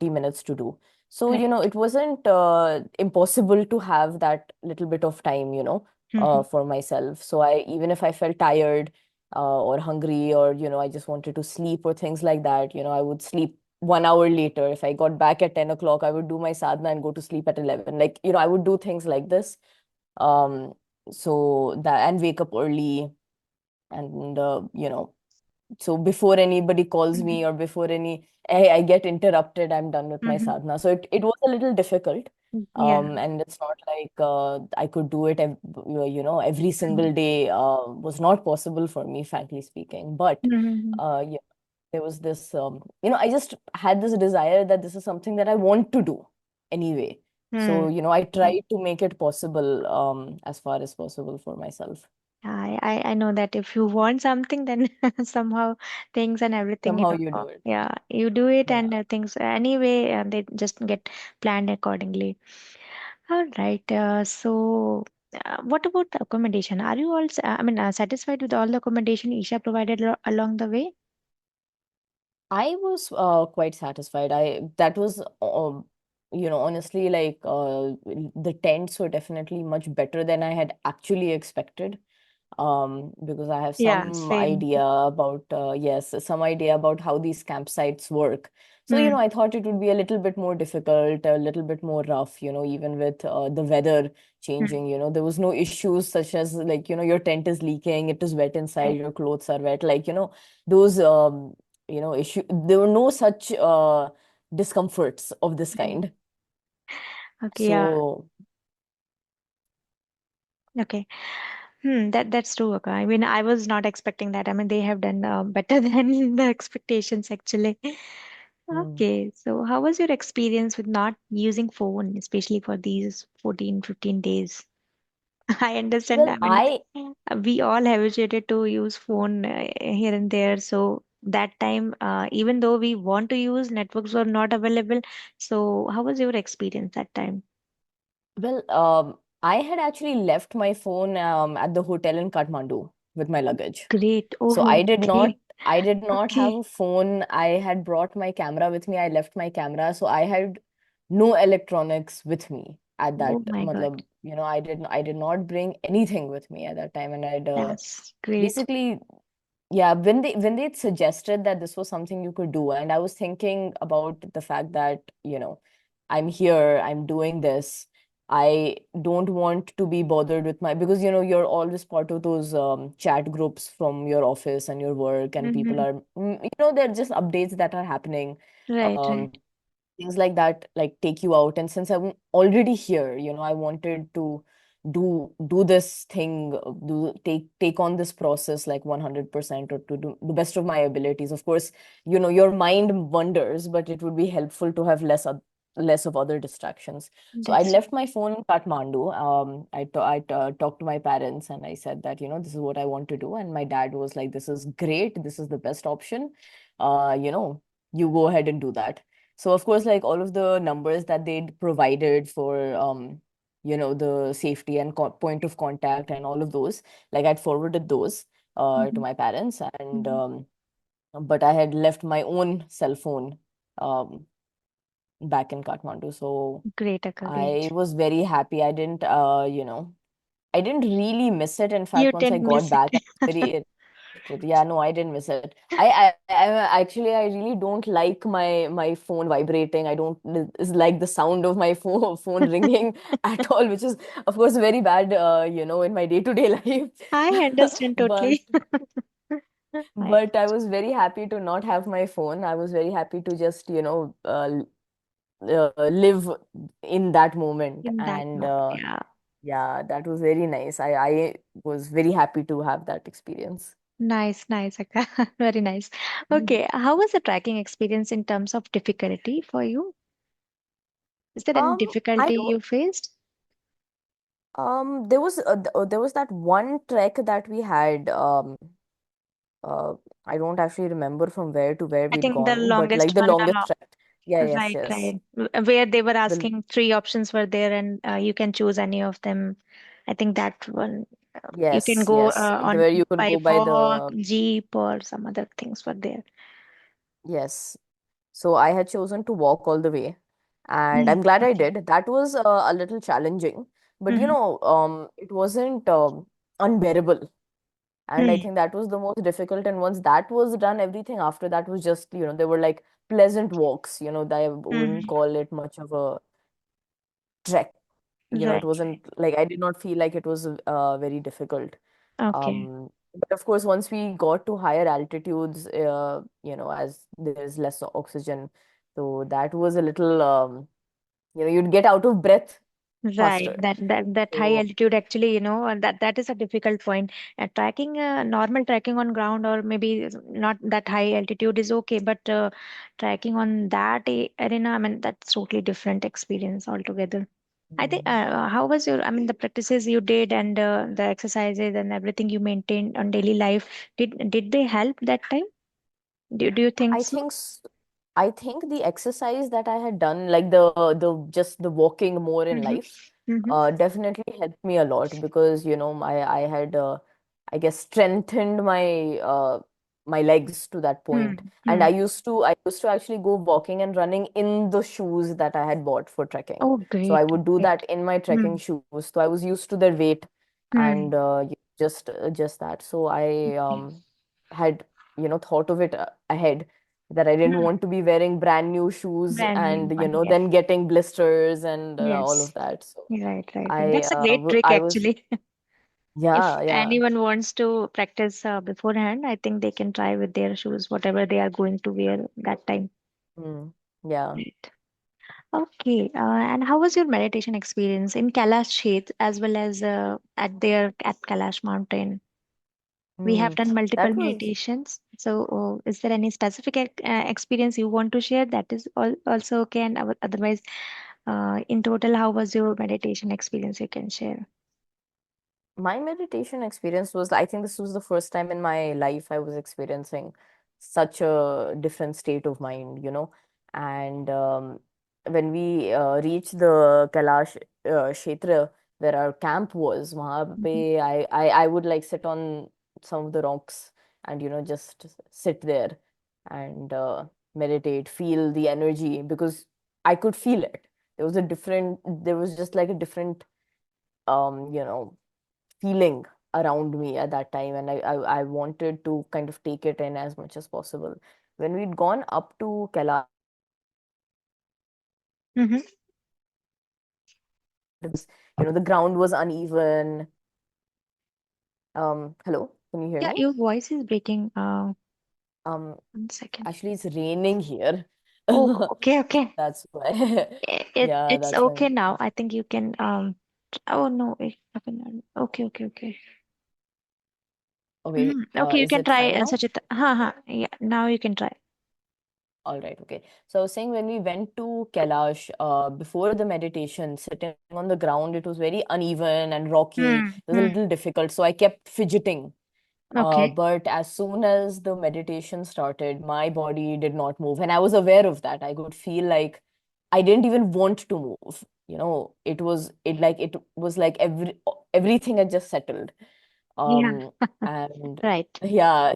minutes to do. So, Right. it wasn't impossible to have that little bit of time, Mm-hmm. for myself. So even if I felt tired or hungry, or, I just wanted to sleep or things like that, I would sleep 1 hour later. If I got back at 10 o'clock, I would do my sadhana and go to sleep at 11. Like, I would do things like this. Um, so that, and wake up early, and, so before anybody calls me, or before I get interrupted, I'm done with my Mm-hmm. sadhana. So it was a little difficult. Yeah. And it's not like I could do it every Mm-hmm. single day, was not possible for me, frankly speaking. But Mm-hmm. yeah, there was this, I just had this desire that this is something that I want to do anyway. Hmm. So, I tried to make it possible, as far as possible for myself. I know that if you want something, then somehow things and everything, Somehow you do it. yeah, you do it, Yeah. and things anyway, they just get planned accordingly. All right. So, what about the accommodation? Are you all, I mean, satisfied with all the accommodation Isha provided along the way? I was quite satisfied. I that was honestly, like, the tents were definitely much better than I had actually expected. Because I have Yeah, some same. idea about, yes, some idea about how these campsites work. So, Hmm. I thought it would be a little bit more difficult, a little bit more rough, even with the weather Hmm. changing. There was no issues such as, like, your tent is leaking, it is wet inside, Right. your clothes are wet, like, those issue. There were no such discomforts of this Right. kind. Okay. Yeah. So, Okay. That's true. Okay. I mean, I was not expecting that. I mean, they have done better than the expectations actually. hmm. Okay. So, how was your experience with not using phone, especially for these 14, 15 days? I understand. I Well, mean, I we all habituated to use phone here and there. So that time, even though we want to use, networks were not available. So how was your experience that time? well, I had actually left my phone at the hotel in Kathmandu with my luggage. Great. So Oh, okay. I did not have Okay. a phone. I had brought my camera with me. I left my camera. So I had no electronics with me at Oh that, my God. matlab, I did not bring anything with me at that time. And I'd That's great. basically, yeah, when they suggested that this was something you could do, and I was thinking about the fact that, I'm here, I'm doing this. I don't want to be bothered with my, because you're always part of those chat groups from your office and your work, and people Mm-hmm. are, they're just updates that are happening. Right, right. Um, Things like that like take you out, and since I'm already here, I wanted to do this thing, do take on this process like 100%, or to do the best of my abilities. Of course, your mind wanders, but it would be helpful to have less of other distractions. So I That's left my phone in Kathmandu. I talked to my parents and I said that, this is what I want to do, and my dad was like, this is great, this is the best option. uh you know you go ahead and do that. So of course, like all of the numbers that they'd provided for the safety and point of contact and all of those, like I'd forwarded those to mm-hmm. my parents, and Mm-hmm. but I had left my own cell phone um back in Kathmandu. So Great, Akka, I great. was very happy. I didn't really miss it. In You fact, once I didn't got miss it. back, I was very interested. Yeah, no, I didn't miss it. I really don't like my phone vibrating. I don't is like the sound of my phone ringing at all, which is of course very bad, in my day-to-day I life. understand But totally. I I was very happy to not have my phone. I was very happy to just, live in that moment, in that and moment, yeah. yeah, that was very nice. I was very happy to have that experience. Nice, nice, Akka. Very nice. Okay, how was the tracking experience in terms of difficulty for you? Is there any I difficulty don't. you faced? There was that one trek that we had. Uh, I don't actually remember from where to where I we'd think the gone, but longest like the one, longest trek. Yeah, yes, right, yes. right. Where they were The asking three options were there, and you can choose any of them. I think that one you can yes, go yes. on Where you could by go by walk, the jeep, or some other things were there. yes. So I had chosen to walk all the way, and Mm, I'm glad I okay. did. That was a little challenging, but Mm-hmm. it wasn't unbearable. And I Mm, think that was the most difficult. And once that was done, everything after that was just, they were like pleasant walks, that I wouldn't mm-hmm. call it much of a trek. It Right, right. wasn't like I did not feel like it was very difficult. Okay. But of course, once we got to higher altitudes, as there's less oxygen, so that was a little, you'd get out of breath Right, faster. that high So, altitude actually, and that is a difficult point. Tracking, normal tracking on ground or maybe not that high altitude is okay, but tracking on that arena, I mean, that's totally different experience altogether. I think, mm, how was your, I mean, the practices you did and the exercises and everything you maintained on daily life, did they help that time? Do you think I so? think I think the exercise that I had done, like the just the walking more in Mm-hmm. life, Mm-hmm. definitely helped me a lot, because I had I guess strengthened my legs to that point. And Mm-hmm. I used to actually go walking and running in the shoes that I had bought for trekking. Oh, So I great, would do great. that in my trekking Mm-hmm. shoes. So I was used to their weight, and Mm-hmm. just that. So I had thought of it ahead, that I didn't want to be wearing brand new shoes Brand new and one, yes. then getting blisters and all of Yes. that. So Right, right, right. That's a great trick I was actually. If yeah, yeah. anyone wants to practice beforehand, I think they can try with their shoes, whatever they are going to wear that time. Mm, yeah. Right. Okay. And how was your meditation experience in Kailash Khet as well as at Kailash Mountain? We have Mm, done multiple that was meditations. So, is there any specific experience you want to share? That is also okay. And otherwise, in total, how was your meditation experience? You can share. My meditation experience was, I think this was the first time in my life I was experiencing such a different state of mind, you know. And when we reached the Kailash Kshetra, where our camp was, wahan Mhm. pe I would like sit on some of the rocks and, you know, just sit there and meditate, feel the energy, because I could feel it. There was just like a different, you know, feeling around me at that time, and I wanted to kind of take it in as much as possible. When we'd gone up to Kailash, it was very uneven. Mhm. You know, the ground was uneven. Hello, can you hear Yeah, me? your voice is breaking. Um, 1 second. Actually, it's raining here. Oh, okay, okay. That's why. Yeah, It's that's why. okay now. I think you can oh no, it happened. Okay, okay, okay. Okay, Okay, you is can it try fine now? Sachita. Yeah, now you can try. All right, okay. So I was saying, when we went to Kailash, before the meditation, sitting on the ground, it was very uneven and rocky. It was a Hmm. little difficult. So I kept fidgeting. Okay. But as soon as the meditation started, my body did not move. And I was aware of that. I could feel like I didn't even want to move. You know, it was like everything had just settled. Yeah, Um, and right. yeah,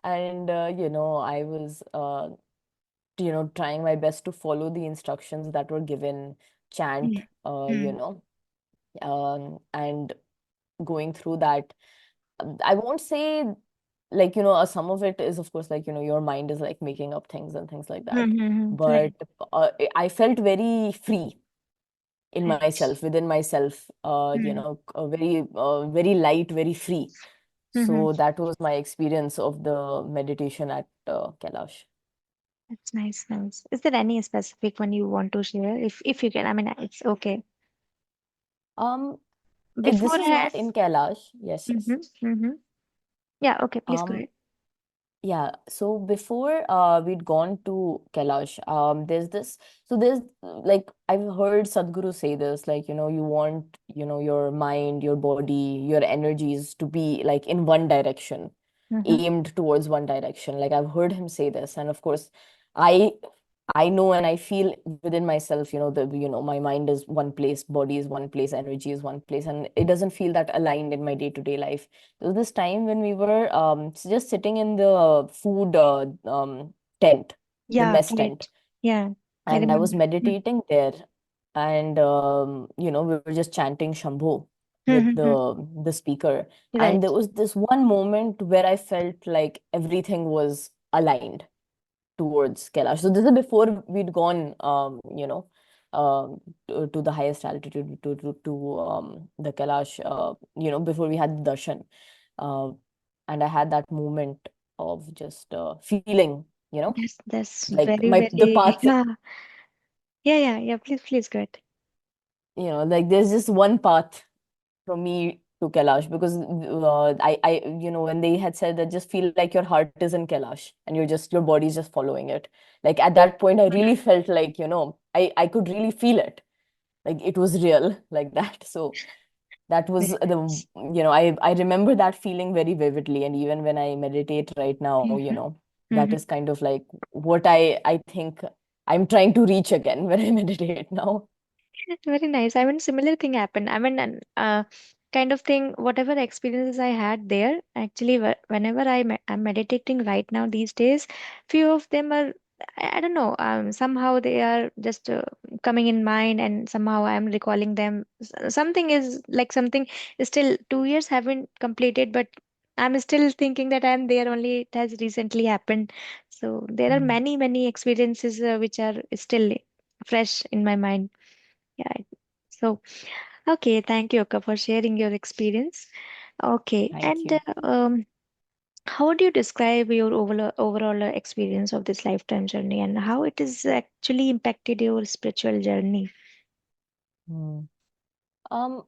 and you know, I was trying my best to follow the instructions that were given, chant, Hmm. Hmm. and going through that. I won't say, like, some of it is, of course, like, your mind is like making up things and things like that. But Right. I felt very free in Right. myself, within myself, Hmm. very light, very free. Hmm. So that was my experience of the meditation at Kailash. That's nice, nice. Is there any specific one you want to share? If you can, I mean, it's okay. Um, this is Beforehand. not in Kailash. Yes, yes. Mm-hmm. Yeah, okay, please go Um, ahead. yeah, so before we'd gone to Kailash, there's like, I've heard Sadhguru say this, like, you want, your mind, your body, your energies to be like in one direction, Mm-hmm. aimed towards one direction. Like, I've heard him say this, and of course, I I know and I feel within myself, my mind is one place, body is one place, energy is one place, and it doesn't feel that aligned in my day-to-day life. There was this time when we were just sitting in the food tent, the Yeah, mess tent, great. Yeah, I and I was remember. meditating there, and we were just chanting Shambho with Mm-hmm. the speaker, and Right. there was this one moment where I felt like everything was aligned towards Kailash. So this is before we'd gone, to the highest altitude, to the Kailash, before we had the darshan. Uh, and I had that moment of just feeling, That's like very, the very, path, yeah. Yeah, yeah, yeah. Please go ahead. like there's just one path from me to Kailash, because when they had said that, just feel like your heart is in Kailash and your body is just following it. Like, at that point, I really felt like, I could really feel it. Like, it was real, like that. So that was Very the, nice. I remember that feeling very vividly. And even when I meditate right now, Mm-hmm. that Mm-hmm. is kind of like what I think I'm trying to reach again when I meditate now. Very nice. I mean, similar thing happened. I mean, kind of thing, whatever experiences I had there, actually, whenever I'm meditating right now these days, few of them are, I don't know, somehow they are just coming in mind, and somehow I'm recalling them. Something is like something is still 2 years haven't completed, but I'm still thinking that I'm there only. It has recently happened. So there are Mm. many, many experiences which are still fresh in my mind. Yeah. So, okay, thank you, Akka, for sharing your experience. Okay, Thank and you. how would you describe your overall experience of this lifetime journey, and how it has actually impacted your spiritual journey? Mm. Um,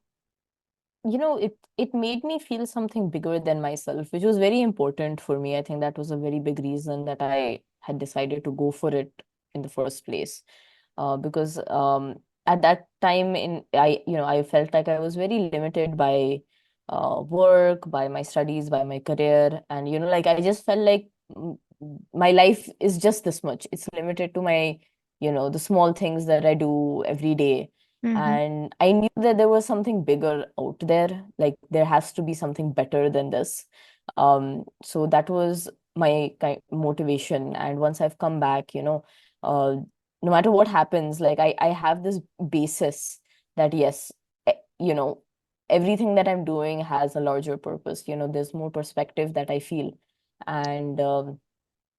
it made me feel something bigger than myself, which was very important for me. I think that was a very big reason that I had decided to go for it in the first place. Because at that time, I felt like I was very limited by work, by my studies, by my career. And, like I just felt like my life is just this much. It's limited to my, the small things that I do every day. Mm-hmm. And I knew that there was something bigger out there. Like there has to be something better than this. So that was my kind motivation. And once I've come back, no matter what happens, like I have this basis that yes, everything that I'm doing has a larger purpose. There's more perspective that I feel. And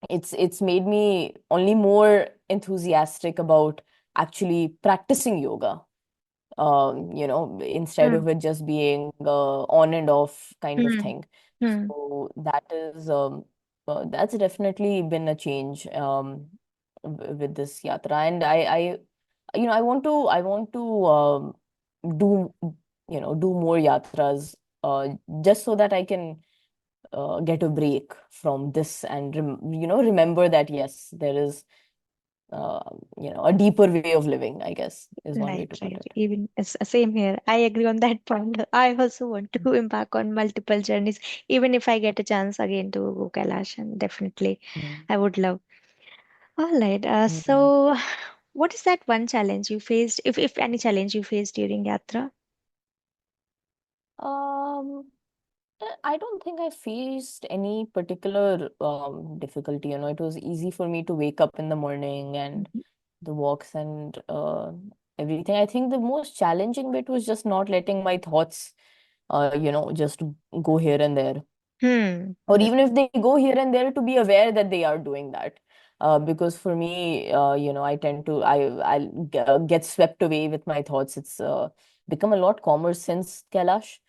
it's made me only more enthusiastic about actually practicing yoga, instead of it just being on and off kind of thing. Mm-hmm. So that's definitely been a change with this yatra. And I want to do do more yatras, uh, just so that I can get a break from this and remember that yes, there is uh, a deeper way of living, I guess, is one way Right, to put right. it. Even same here. I agree on that point. I also want to embark on multiple journeys, even if I get a chance again to go Kailash, and definitely Mm. I would love. All right. Mm. So, what is that one challenge you faced, if any challenge you faced during Yatra? Um, I don't think I faced any particular difficulty. It was easy for me to wake up in the morning and Mhm. the walks and everything. I think the most challenging bit was just not letting my thoughts, just go here and there. Or That's even if they go here and there, to be aware that they are doing that. Because for me, I tend to I'll get swept away with my thoughts. It's become a lot calmer since Kailash.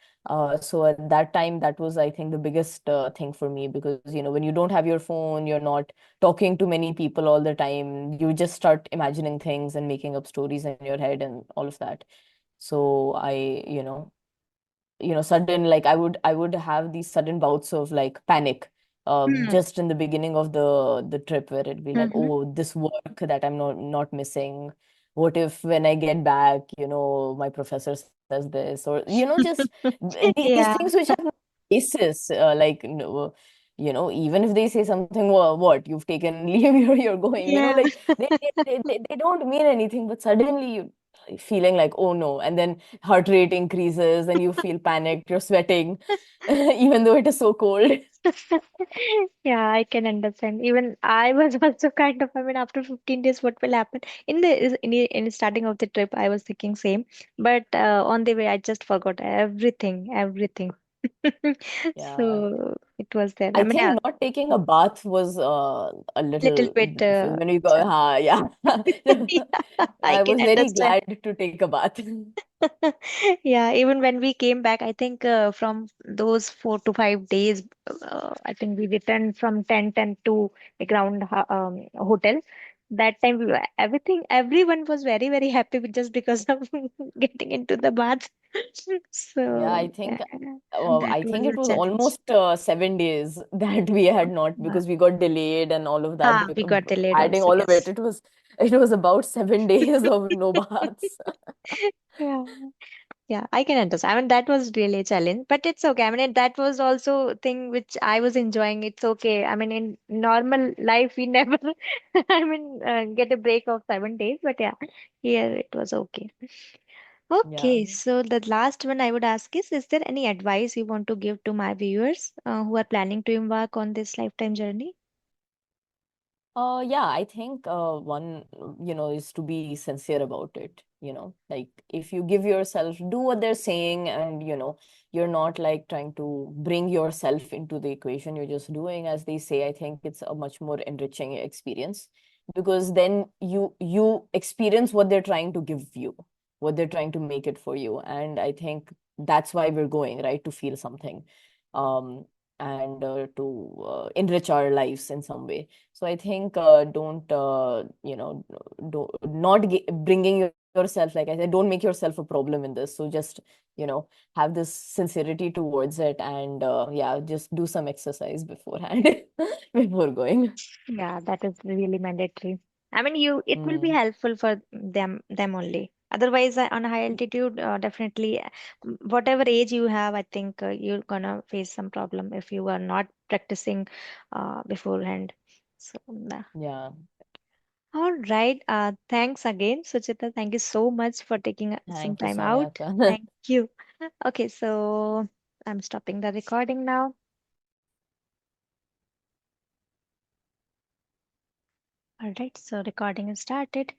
So at that time, that was, I think, the biggest thing for me, because when you don't have your phone, you're not talking to many people all the time. You just start imagining things and making up stories in your head and all of that. So sudden, like I would have these sudden bouts of like panic, hmm. just in the beginning of the trip, where it'd be like, Mm-hmm. oh, this work that I'm not missing, what if when I get back, my professor says this, or just these Yeah. things which have no basis, like no, even if they say something, well, what you've taken leave, you're going, Yeah. like they don't mean anything, but suddenly you feeling like, oh no, and then heart rate increases and you feel panicked, you're sweating, even though it is so cold. Yeah, I can understand. Even I was also kind of, I mean, after 15 days, what will happen? In the starting of the trip, I was thinking same, but on the way, I just forgot everything, everything. Yeah. So it was there. I I mean, yeah, think not taking a bath was a little little bit. difficult when we go. Yeah. Yeah, I I can was very understand. glad to take a bath. Yeah, even when we came back, I think from those 4 to 5 days, I think we returned from tent and to the hotel. That time, everyone was very, very happy just because of getting into the bath. Yeah, So, that I was think it a was challenge. almost 7 days that we had not, Uh, because we got delayed and all of that. we got delayed Adding also, all of it, yes. it was about 7 days of no baths. Yeah. Yeah, I can understand. I mean, that was really a challenge, but it's okay. I mean, that was also thing which I was enjoying. It's okay. I mean, in normal life, we never, I mean, get a break of 7 days, but yeah, here it was okay. Yeah. Okay, so the last one I would ask is there any advice you want to give to my viewers who are planning to embark on this lifetime journey? Yeah, I think one, is to be sincere about it. Like if you give yourself, do what they're saying, and you're not like trying to bring yourself into the equation. You're just doing as they say. I think it's a much more enriching experience, because then you experience what they're trying to give you, what they're trying to make it for you. And I think that's why we're going, right? To feel something, um, and to enrich our lives in some way. So I think don't not bringing yourself, like I said, don't make yourself a problem in this. So just have this sincerity towards it, and yeah, just do some exercise beforehand before going. Yeah, that is really mandatory. I mean, it will be Mm, helpful for them only. Otherwise, on a high altitude, definitely, whatever age you have, I think you're gonna face some problem if you are not practicing beforehand. So, Yeah. all right. Thanks again, Suchita. Thank you so much for taking some Thank you, time out. Sonia. Thank you. Okay, so I'm stopping the recording now. All right, so recording is started.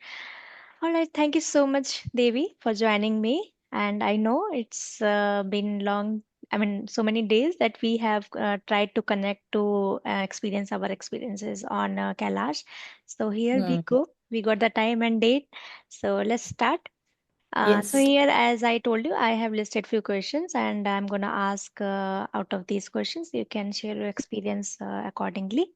All right, thank you so much, Devi, for joining me. And I know it's been long, I mean, so many days that we have tried to connect to experience our experiences on Kailash. So here we Mhm. go. We got the time and date. So let's start. So Yes. here, as I told you, I have listed few questions, and I'm gonna ask out of these questions. You can share your experience accordingly.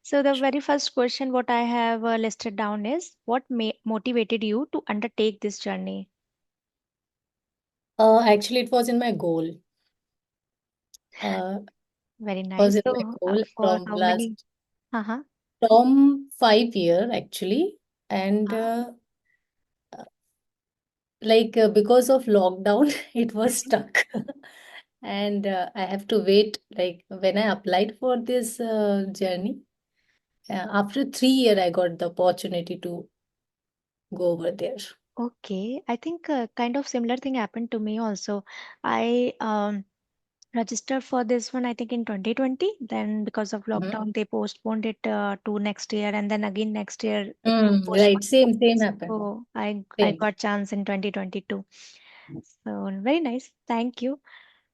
So the very first question, what I have listed down is, what motivated you to undertake this journey? Actually, it was in my goal. Uh, Very was nice. in my So goal for from how last many? Uh-huh. from 5 year actually, and Uh-huh. because of lockdown, it was Mhm. stuck, and I have to wait. Like when I applied for this journey, after 3 year, I got the opportunity to go over there. Okay, I think kind of similar thing happened to me also. I registered for this one, I think in 2020. Then because of Mhm. lockdown, they postponed it to next year, and then again next year it was Right, postponed. same happened. So I Same. got chance in 2022. So very nice. Thank you.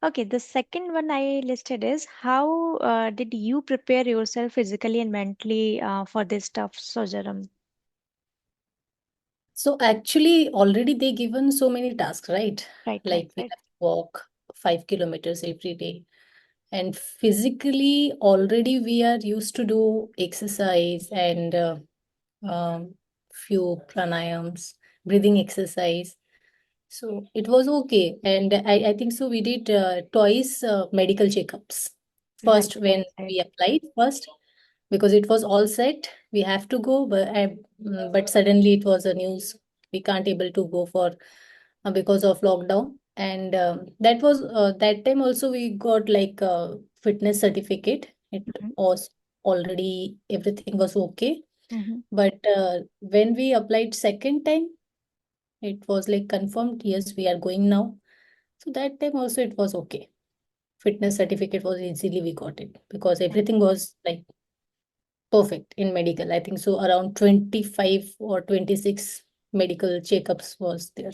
Okay, the second one I listed is, how did you prepare yourself physically and mentally for this stuff, Sojaram? So actually, already they given so many tasks, right? Right, right, Like we right. have to walk 5 kilometers every day. And physically, already we are used to do exercise and few pranayams, breathing exercise. So it was okay. And I think so. We did twice medical checkups. Right, First, right, when right. we applied, first, because it was all set, we have to go. But suddenly it was a news. We can't able to go for because of lockdown. And that was that time also we got like a fitness certificate. It Mm-hmm, was already everything was okay. mm-hmm. But when we applied second time, it was like confirmed, yes, we are going now. So that time also it was okay. Fitness certificate was easily we got it because everything was like perfect in medical. I think so around 25 or 26 medical checkups was there.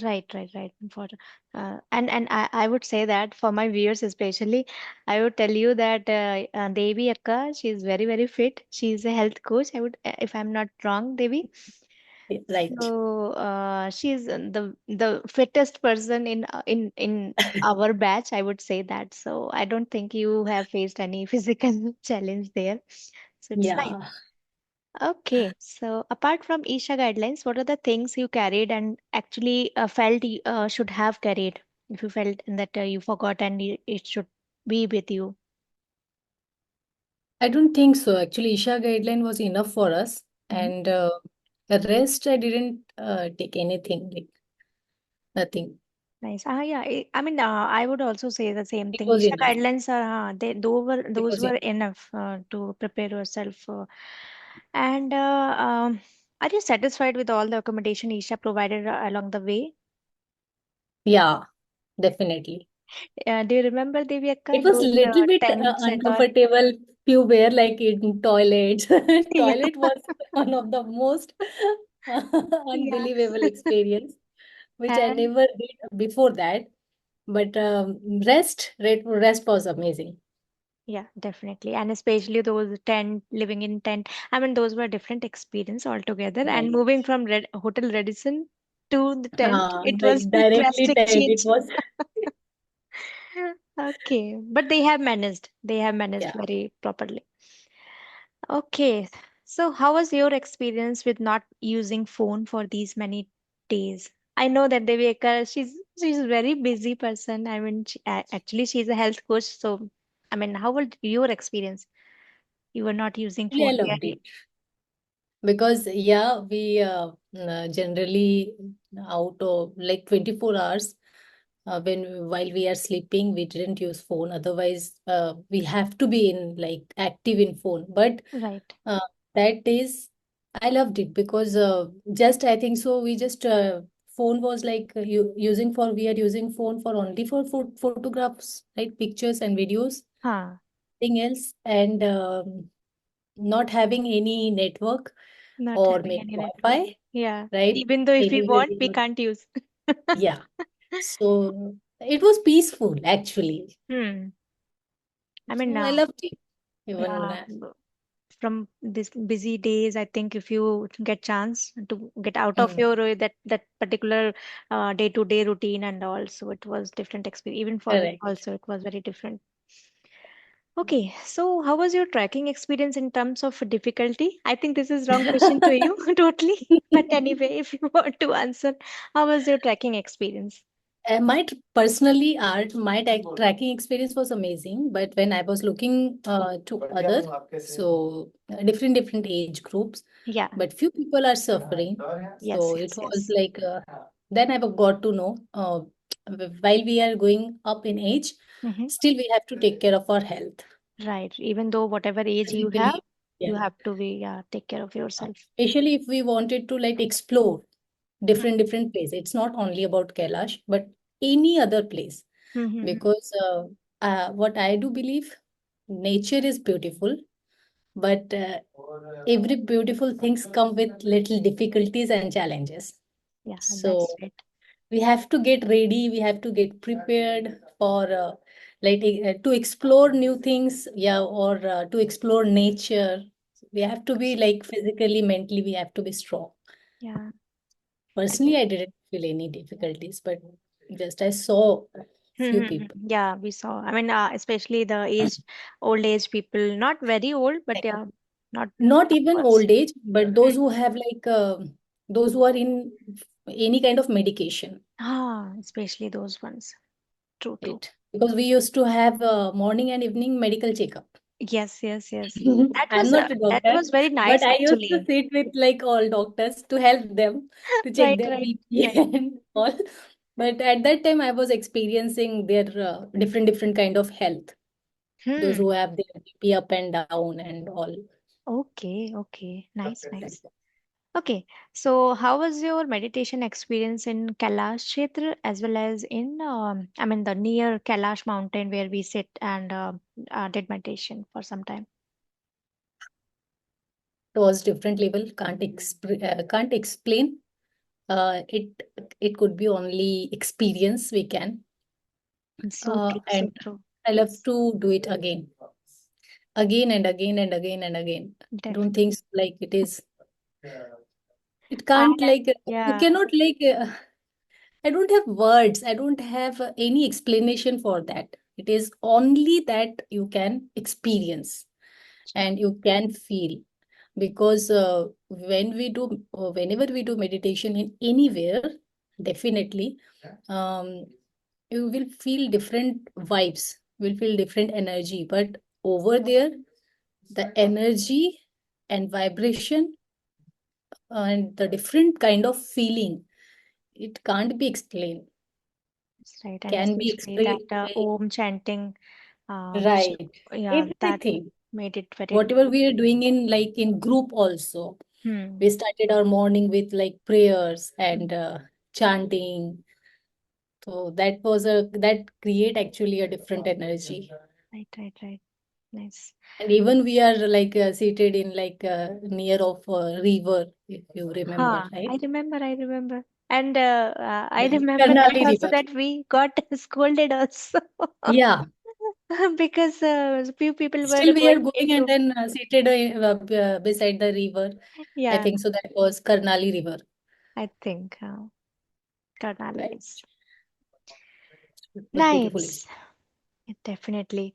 Right, right, right. For and I would say that for my viewers especially, I would tell you that Devi Akka, she is very very fit. She is a health coach. I would, if I'm not wrong, Devi. Right. So she is the fittest person in our batch. I would say that. So I don't think you have faced any physical challenge there. So it's nice. Yeah. Okay, so apart from Isha guidelines, what are the things you carried and actually felt you should have carried? If you felt that you forgot and it should be with you. I don't think so. Actually, Isha guideline was enough for us. Mhm. And the rest, I didn't take anything, like nothing. Nice. Yeah. I mean, I would also say the same It thing. was Isha enough. guidelines are they It those was were enough. enough to prepare yourself. And are you satisfied with all the accommodation Isha provided along the way? Yeah, definitely. Do you remember It Devyakka was those little bit tents and all? uncomfortable. Few were like in toilets. Yeah, Toilet was one of the most yeah. unbelievable experience, which I And never did before that. But rest was amazing. yeah, definitely. And especially those tent, living in tent. I mean, those were different experience altogether. And Right. moving from Hotel Radisson to the tent, it Like was directly drastic 10, it change. was. Okay, but they have managed. They have managed Yeah. very properly. Okay, so how was your experience with not using phone for these many days? I know that Devika, she's a very busy person. I mean, actually, she's a health coach. So, I mean, how was your experience? You were not using Actually, I phone loved there. it because yeah, we generally out of like 24 hours. While we are sleeping, we didn't use phone. Otherwise, we have to be in like active in phone. But Right. that is, I loved it because just I think so. We just phone was like using for we are using phone for only for photographs, right? Pictures and videos, Huh. nothing else, and not having any network Not or having maybe any network. Wi-Fi, Yeah. right? Even though if we Anywhere want, we we would, can't use. yeah. So it was peaceful actually. Hmm. I mean, So I loved it. Even yeah, from this busy days, I think if you get chance to get out of mm, your that particular day-to-day routine and all, so it was different experience. Even for me correct. also, it was very different. Okay, so how was your trekking experience in terms of difficulty? I think this is wrong question to you, totally. But anyway, if you want to answer, how was your trekking experience? Personally, my tracking experience was amazing. But when I was looking to other, so different age groups, Yeah, but few people are suffering. yes, So it yes, was yes. like then I got to know while we are going up in age, Hmm. still we have to take care of our health Right. Even though whatever age you have, physically. you Yeah, have to be, yeah, take care of yourself. especially if we wanted to like explore different place. It's not only about Kailash, but any other place. Mm-hmm. Because what I do believe, nature is beautiful, but every beautiful things come with little difficulties and challenges. Yeah, that's So right. we have to get ready. We have to get prepared for to explore new things. Yeah, or to explore nature. We have to be like physically, mentally. We have to be strong. Yeah. Personally, I didn't feel any difficulties, but just I saw few Mm-hmm. people. Yeah, we saw. I mean, especially the old age people, not very old, but yeah, not Not even upwards. old age, but those Mm. who have like those who are in any kind of medication, Ah, especially those ones. True, true. right? Because we used to have morning and evening medical checkup. Yes, yes, yes. I'm not a That doctor, was very but nice I used to actually. sit with like all doctors to help them to check Right, their right, BP right. and all. But at that time, I was experiencing their different kind of health. Those Hmm. who have their BP up and down and all. Okay, okay. Nice, nice. Okay, so how was your meditation experience in Kailash Kshetra as well as in, I mean, the near Kailash mountain where we sit and did meditation for some time? It was different level. Can't explain. It could be only experience we can. So true, so And true. I love to do it again and again and again and again. I don't Definitely. think so, like it is. It I can't like you yeah, cannot like. I don't have words. I don't have any explanation for that. It is only that you can experience and you can feel because whenever we do meditation in anywhere, definitely um, you will feel different vibes, will feel different energy. But over there, the energy and vibration and the different kind of feeling, it can't be explained. that's right. And Can be especially that explained Om chanting, which, right. yeah, that Everything. made it very, Whatever we are doing in like in group also. hmm, We started our morning with like prayers hmm, and chanting. So that create actually a different energy. right, right, right. Nice. And even we are like seated in like near of a river, if you remember, Huh, right? I remember, I remember. And I The remember that Karnali also River. that we got scolded also Yeah. because few people were Still we are going going and into, then seated beside the river. I yeah, think so that was Karnali River, I think Karnali right? is It was beautiful. nice. Definitely.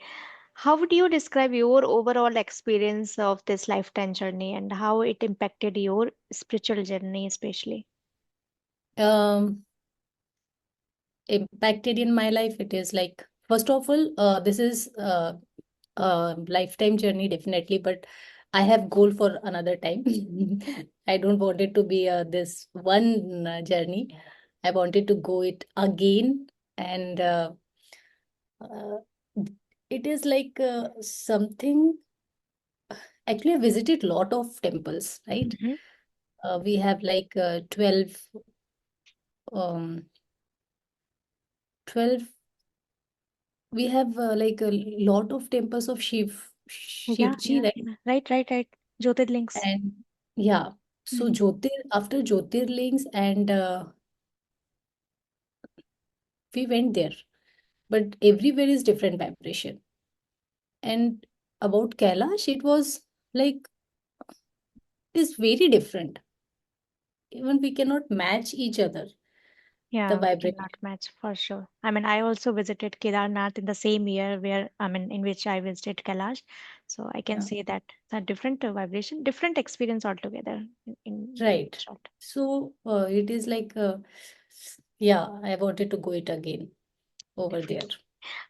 How would you describe your overall experience of this lifetime journey and how it impacted your spiritual journey, especially? Um, Impacted in my life, it is like first of all, this is a lifetime journey definitely, but I have goal for another time. I don't want it to be this one journey. I wanted to go it again, and uh, it is like something. Actually, I visited lot of temples, right? Hmm. We have like um, 12. We have like a lot of temples of Yeah, Shivji, yeah, right? yeah. Right, right, right. Jyotirlings. And yeah, so Hmm. after Jyotirlings, and we went there, but everywhere is different vibration. And about Kailash, it was like it is very different. Even we cannot match each other, the Yeah, we vibration. cannot match for sure. I mean, I also visited Kedarnath in the same year where, I mean, in which I visited Kailash. So I can Yeah, say that a different vibration, different experience altogether in right. short. So it is like, yeah, I wanted to go it again over there.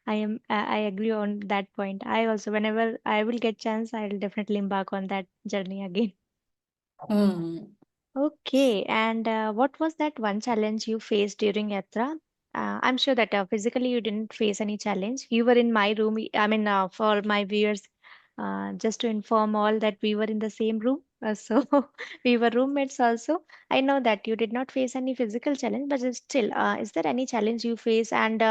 Definitely. I agree on that point. I also, whenever I will get chance, I will definitely embark on that journey again. Hmm. Okay, and what was that one challenge you faced during Yatra? I'm sure that physically you didn't face any challenge. You were in my room. I mean, for my viewers, just to inform all that we were in the same room. So we were roommates also. I know that you did not face any physical challenge, but still, is there any challenge you face? And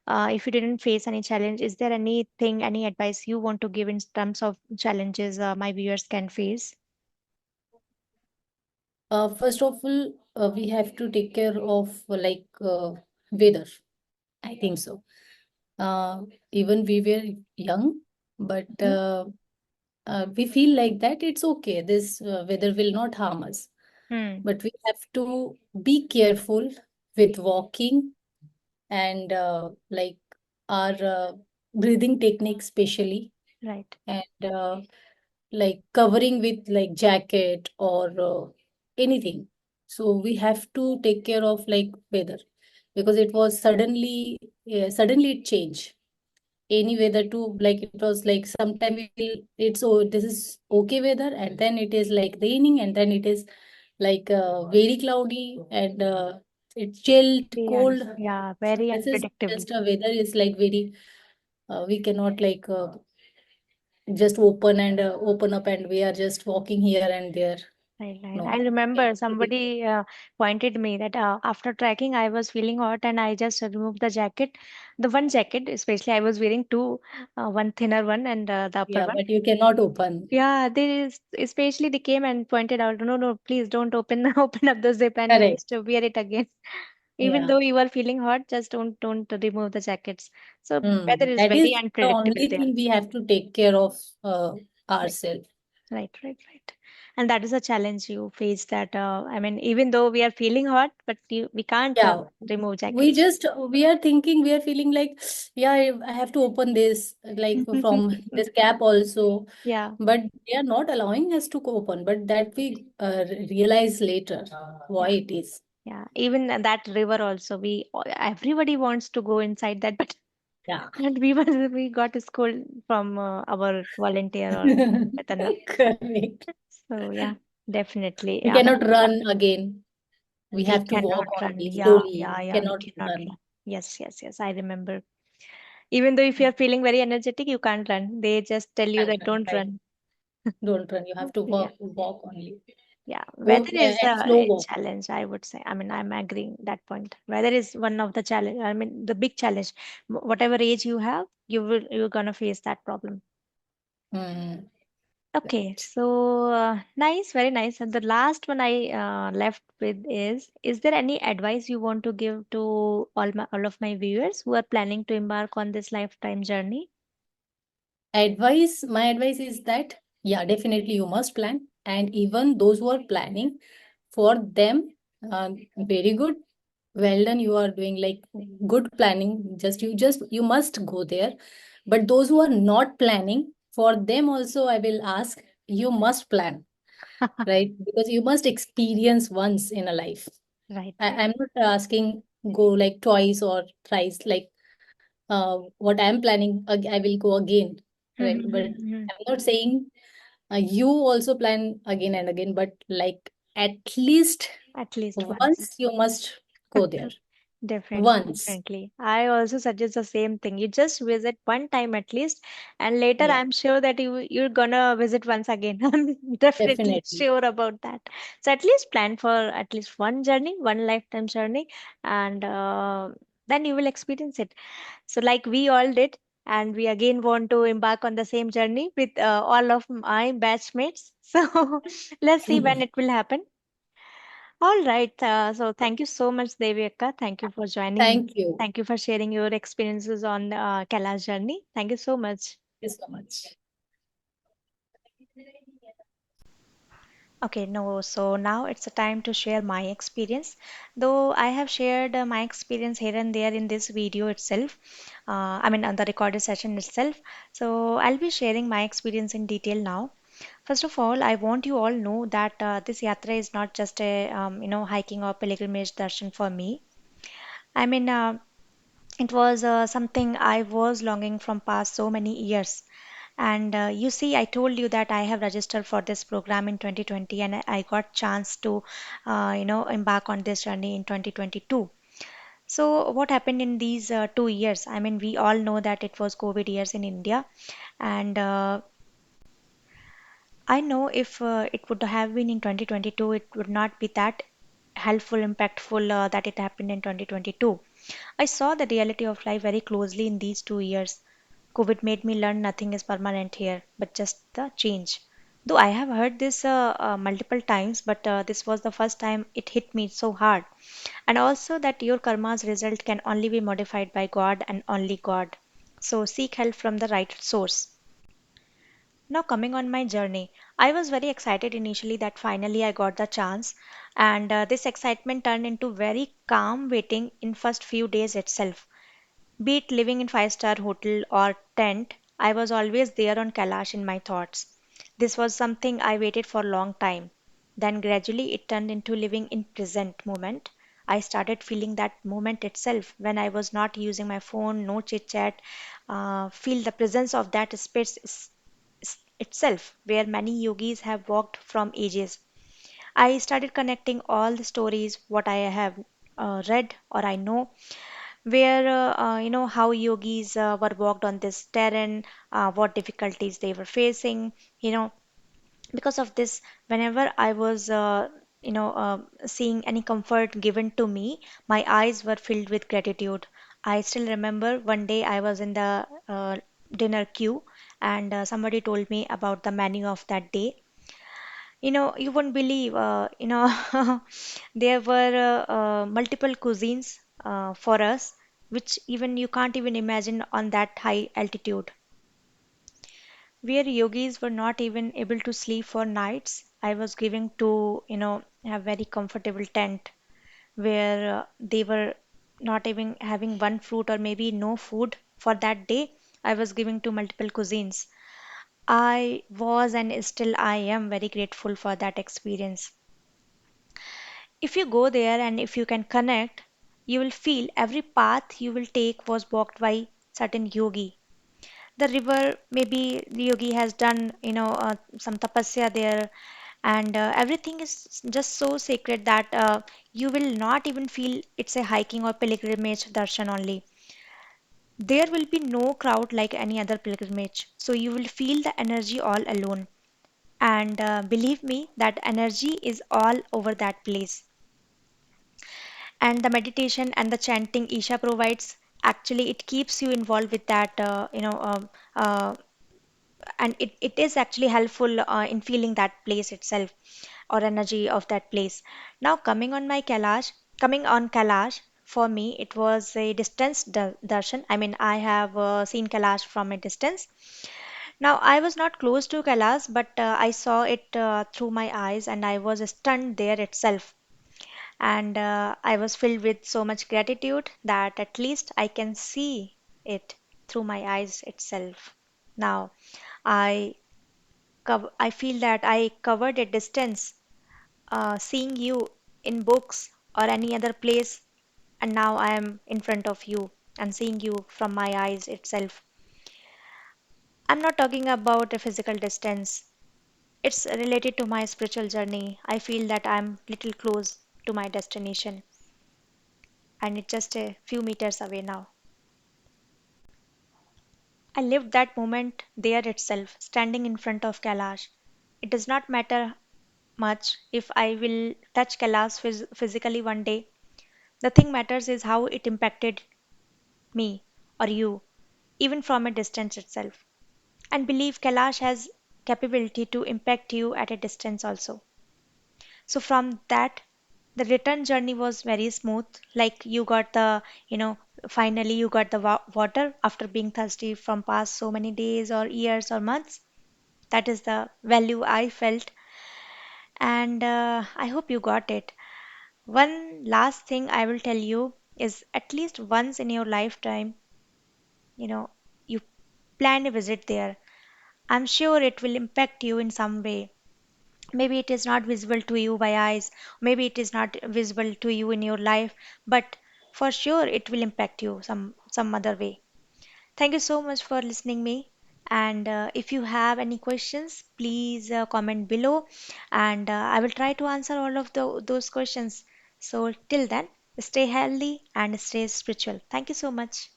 if you didn't face any challenge, is there anything, any advice you want to give in terms of challenges my viewers can face? First of all, we have to take care of like weather. I think so. Even we were young, but Mhm. we feel like that it's okay. This weather will not harm us. Hmm. But we have to be careful with walking, and like our breathing technique, especially, Right. and like covering with like jacket or anything. So we have to take care of like weather, because it was suddenly it changed any weather to, like, it was like sometime we feel it's, oh, this is okay weather, and then it is like raining, and then it is like very cloudy, and it's chilled cold. Yeah, So very this is unpredictable. just a weather is like very we cannot like just open up and we are just walking here and there. Right, right. I No. remember somebody pointed me that after trekking, I was feeling hot and I just removed the jacket. The one jacket, especially, I was wearing two, one thinner one and the upper Yeah, one. but you cannot open. Yeah, especially they came and pointed out, no, no, please don't open open up the zip and Correct. just wear it again. Even Yeah. though you are feeling hot, just don't remove the jackets. So weather is That very is the unpredictable only there. thing we have to take care of Right. ourselves. Right, right, right. And that is a challenge you face that I mean, even though we are feeling hot, but we can't Yeah, remove we jackets. just we are thinking, we are feeling like, yeah, I have to open this like from this cap also, Yeah, but they are not allowing us to open. But that we realize later why yeah, it is. yeah. Even that river also, everybody wants to go inside that, but Yeah. and we got a scold from our volunteer or Chetana. Correct. So yeah, definitely. We I mean, cannot run again. We we have to walk cannot run. only Yeah, slowly. yeah, yeah. We Cannot cannot run. run. Yes, yes, yes. I remember. Even though if you're feeling very energetic, you can't run. They just tell you Can't that run, don't right? run. Don't run. You have to Yeah. walk only. Yeah, Go weather is and slow a walk. challenge, I would say. I mean, I'm agreeing that point. Weather is one of the challenge. I mean, the big challenge. Whatever age you have, you're gonna face that problem. Mm. Okay, so nice, very nice. And the last one I left with is there any advice you want to give to all of my viewers who are planning to embark on this lifetime journey? My advice is that, yeah, definitely you must plan. And even those who are planning, for them, very good. Well done. You are doing like good planning. You must go there. But those who are not planning, for them also, I will ask, you must plan, right? Because you must experience once in a life. Right, right. I'm not asking go like twice or thrice, like what I'm planning, I will go again, right? But I'm not saying You also plan again and again, but like at least At least once. once you must go there. Definitely, Once. definitely. I also suggest the same thing. You just visit one time at least, and later Yeah, I'm sure that you're gonna visit once again. I'm definitely definitely. sure about that. So at least plan for at least one journey, one lifetime journey, and then you will experience it. So like we all did, and we again want to embark on the same journey with all of my batchmates. So let's see when it will happen. All right. So thank you so much, Devika. Thank you for joining Thank me. you. Thank you for sharing your experiences on Kailash journey. Thank you so much. Thank you so much. Okay, no, so now it's a time to share my experience. Though I have shared my experience here and there in this video itself, on the recorded session itself. So I'll be sharing my experience in detail now. First of all, I want you all know that this yatra is not just a hiking or pilgrimage darshan for me. I mean, it was something I was longing from past so many years. And you see, I told you that I have registered for this program in 2020, and I got chance to, embark on this journey in 2022. So what happened in these 2 years? I mean, we all know that it was COVID years in India, and I know if it would have been in 2022, it would not be that helpful, impactful that it happened in 2022. I saw the reality of life very closely in these 2 years. COVID made me learn nothing is permanent here, but just the change. Though I have heard this multiple times, but this was the first time it hit me so hard. And also that your karma's result can only be modified by God and only God. So seek help from the right source. Now, coming on my journey, I was very excited initially that finally I got the chance, and this excitement turned into very calm waiting in first few days itself. Be it living in five-star hotel or tent, I was always there on Kailash in my thoughts. This was something I waited for a long time. Then gradually it turned into living in present moment. I started feeling that moment itself when I was not using my phone, no chit chat, feel the presence of that space itself where many yogis have walked from ages. I started connecting all the stories, what I have read or I know, where how yogis were walked on this terrain, what difficulties they were facing. You know, because of this, whenever I was seeing any comfort given to me, my eyes were filled with gratitude. I still remember one day I was in the dinner queue, and somebody told me about the menu of that day. You wouldn't believe, there were multiple cuisines for us, which even you can't even imagine on that high altitude, where yogis were not even able to sleep for nights. I was giving to, a very comfortable tent where they were not even having one fruit or maybe no food for that day. I was giving to multiple cuisines. I was and still I am very grateful for that experience. If you go there and if you can connect, you will feel every path you will take was walked by certain yogi. The river, maybe the yogi has done, some tapasya there, and everything is just so sacred that you will not even feel it's a hiking or pilgrimage darshan only. There will be no crowd like any other pilgrimage, so you will feel the energy all alone. And believe me, that energy is all over that place. And the meditation and the chanting Isha provides, actually it keeps you involved with that, uh, and it is actually helpful in feeling that place itself or energy of that place. Now coming on Kailash, for me it was a distance darshan. I mean, I have seen Kailash from a distance. Now I was not close to Kailash, but I saw it through my eyes, and I was stunned there itself. And I was filled with so much gratitude that at least I can see it through my eyes itself. Now, I I feel that I covered a distance seeing you in books or any other place, and now I am in front of you and seeing you from my eyes itself. I'm not talking about a physical distance. It's related to my spiritual journey. I feel that I'm little close to my destination, and it's just a few meters away now. I lived that moment there itself, standing in front of Kailash. It does not matter much if I will touch Kailash physically one day. The thing matters is how it impacted me or you, even from a distance itself. And believe Kailash has capability to impact you at a distance also. So from that, the return journey was very smooth. Like you got finally you got the water after being thirsty from past so many days or years or months. That is the value I felt, and I hope you got it. One last thing I will tell you is at least once in your lifetime, you know, you plan a visit there. I'm sure it will impact you in some way. Maybe it is not visible to you by eyes, maybe it is not visible to you in your life, but for sure it will impact you some other way. Thank you so much for listening me. And if you have any questions, please comment below, and I will try to answer all of those questions. So till then, stay healthy and stay spiritual. Thank you so much.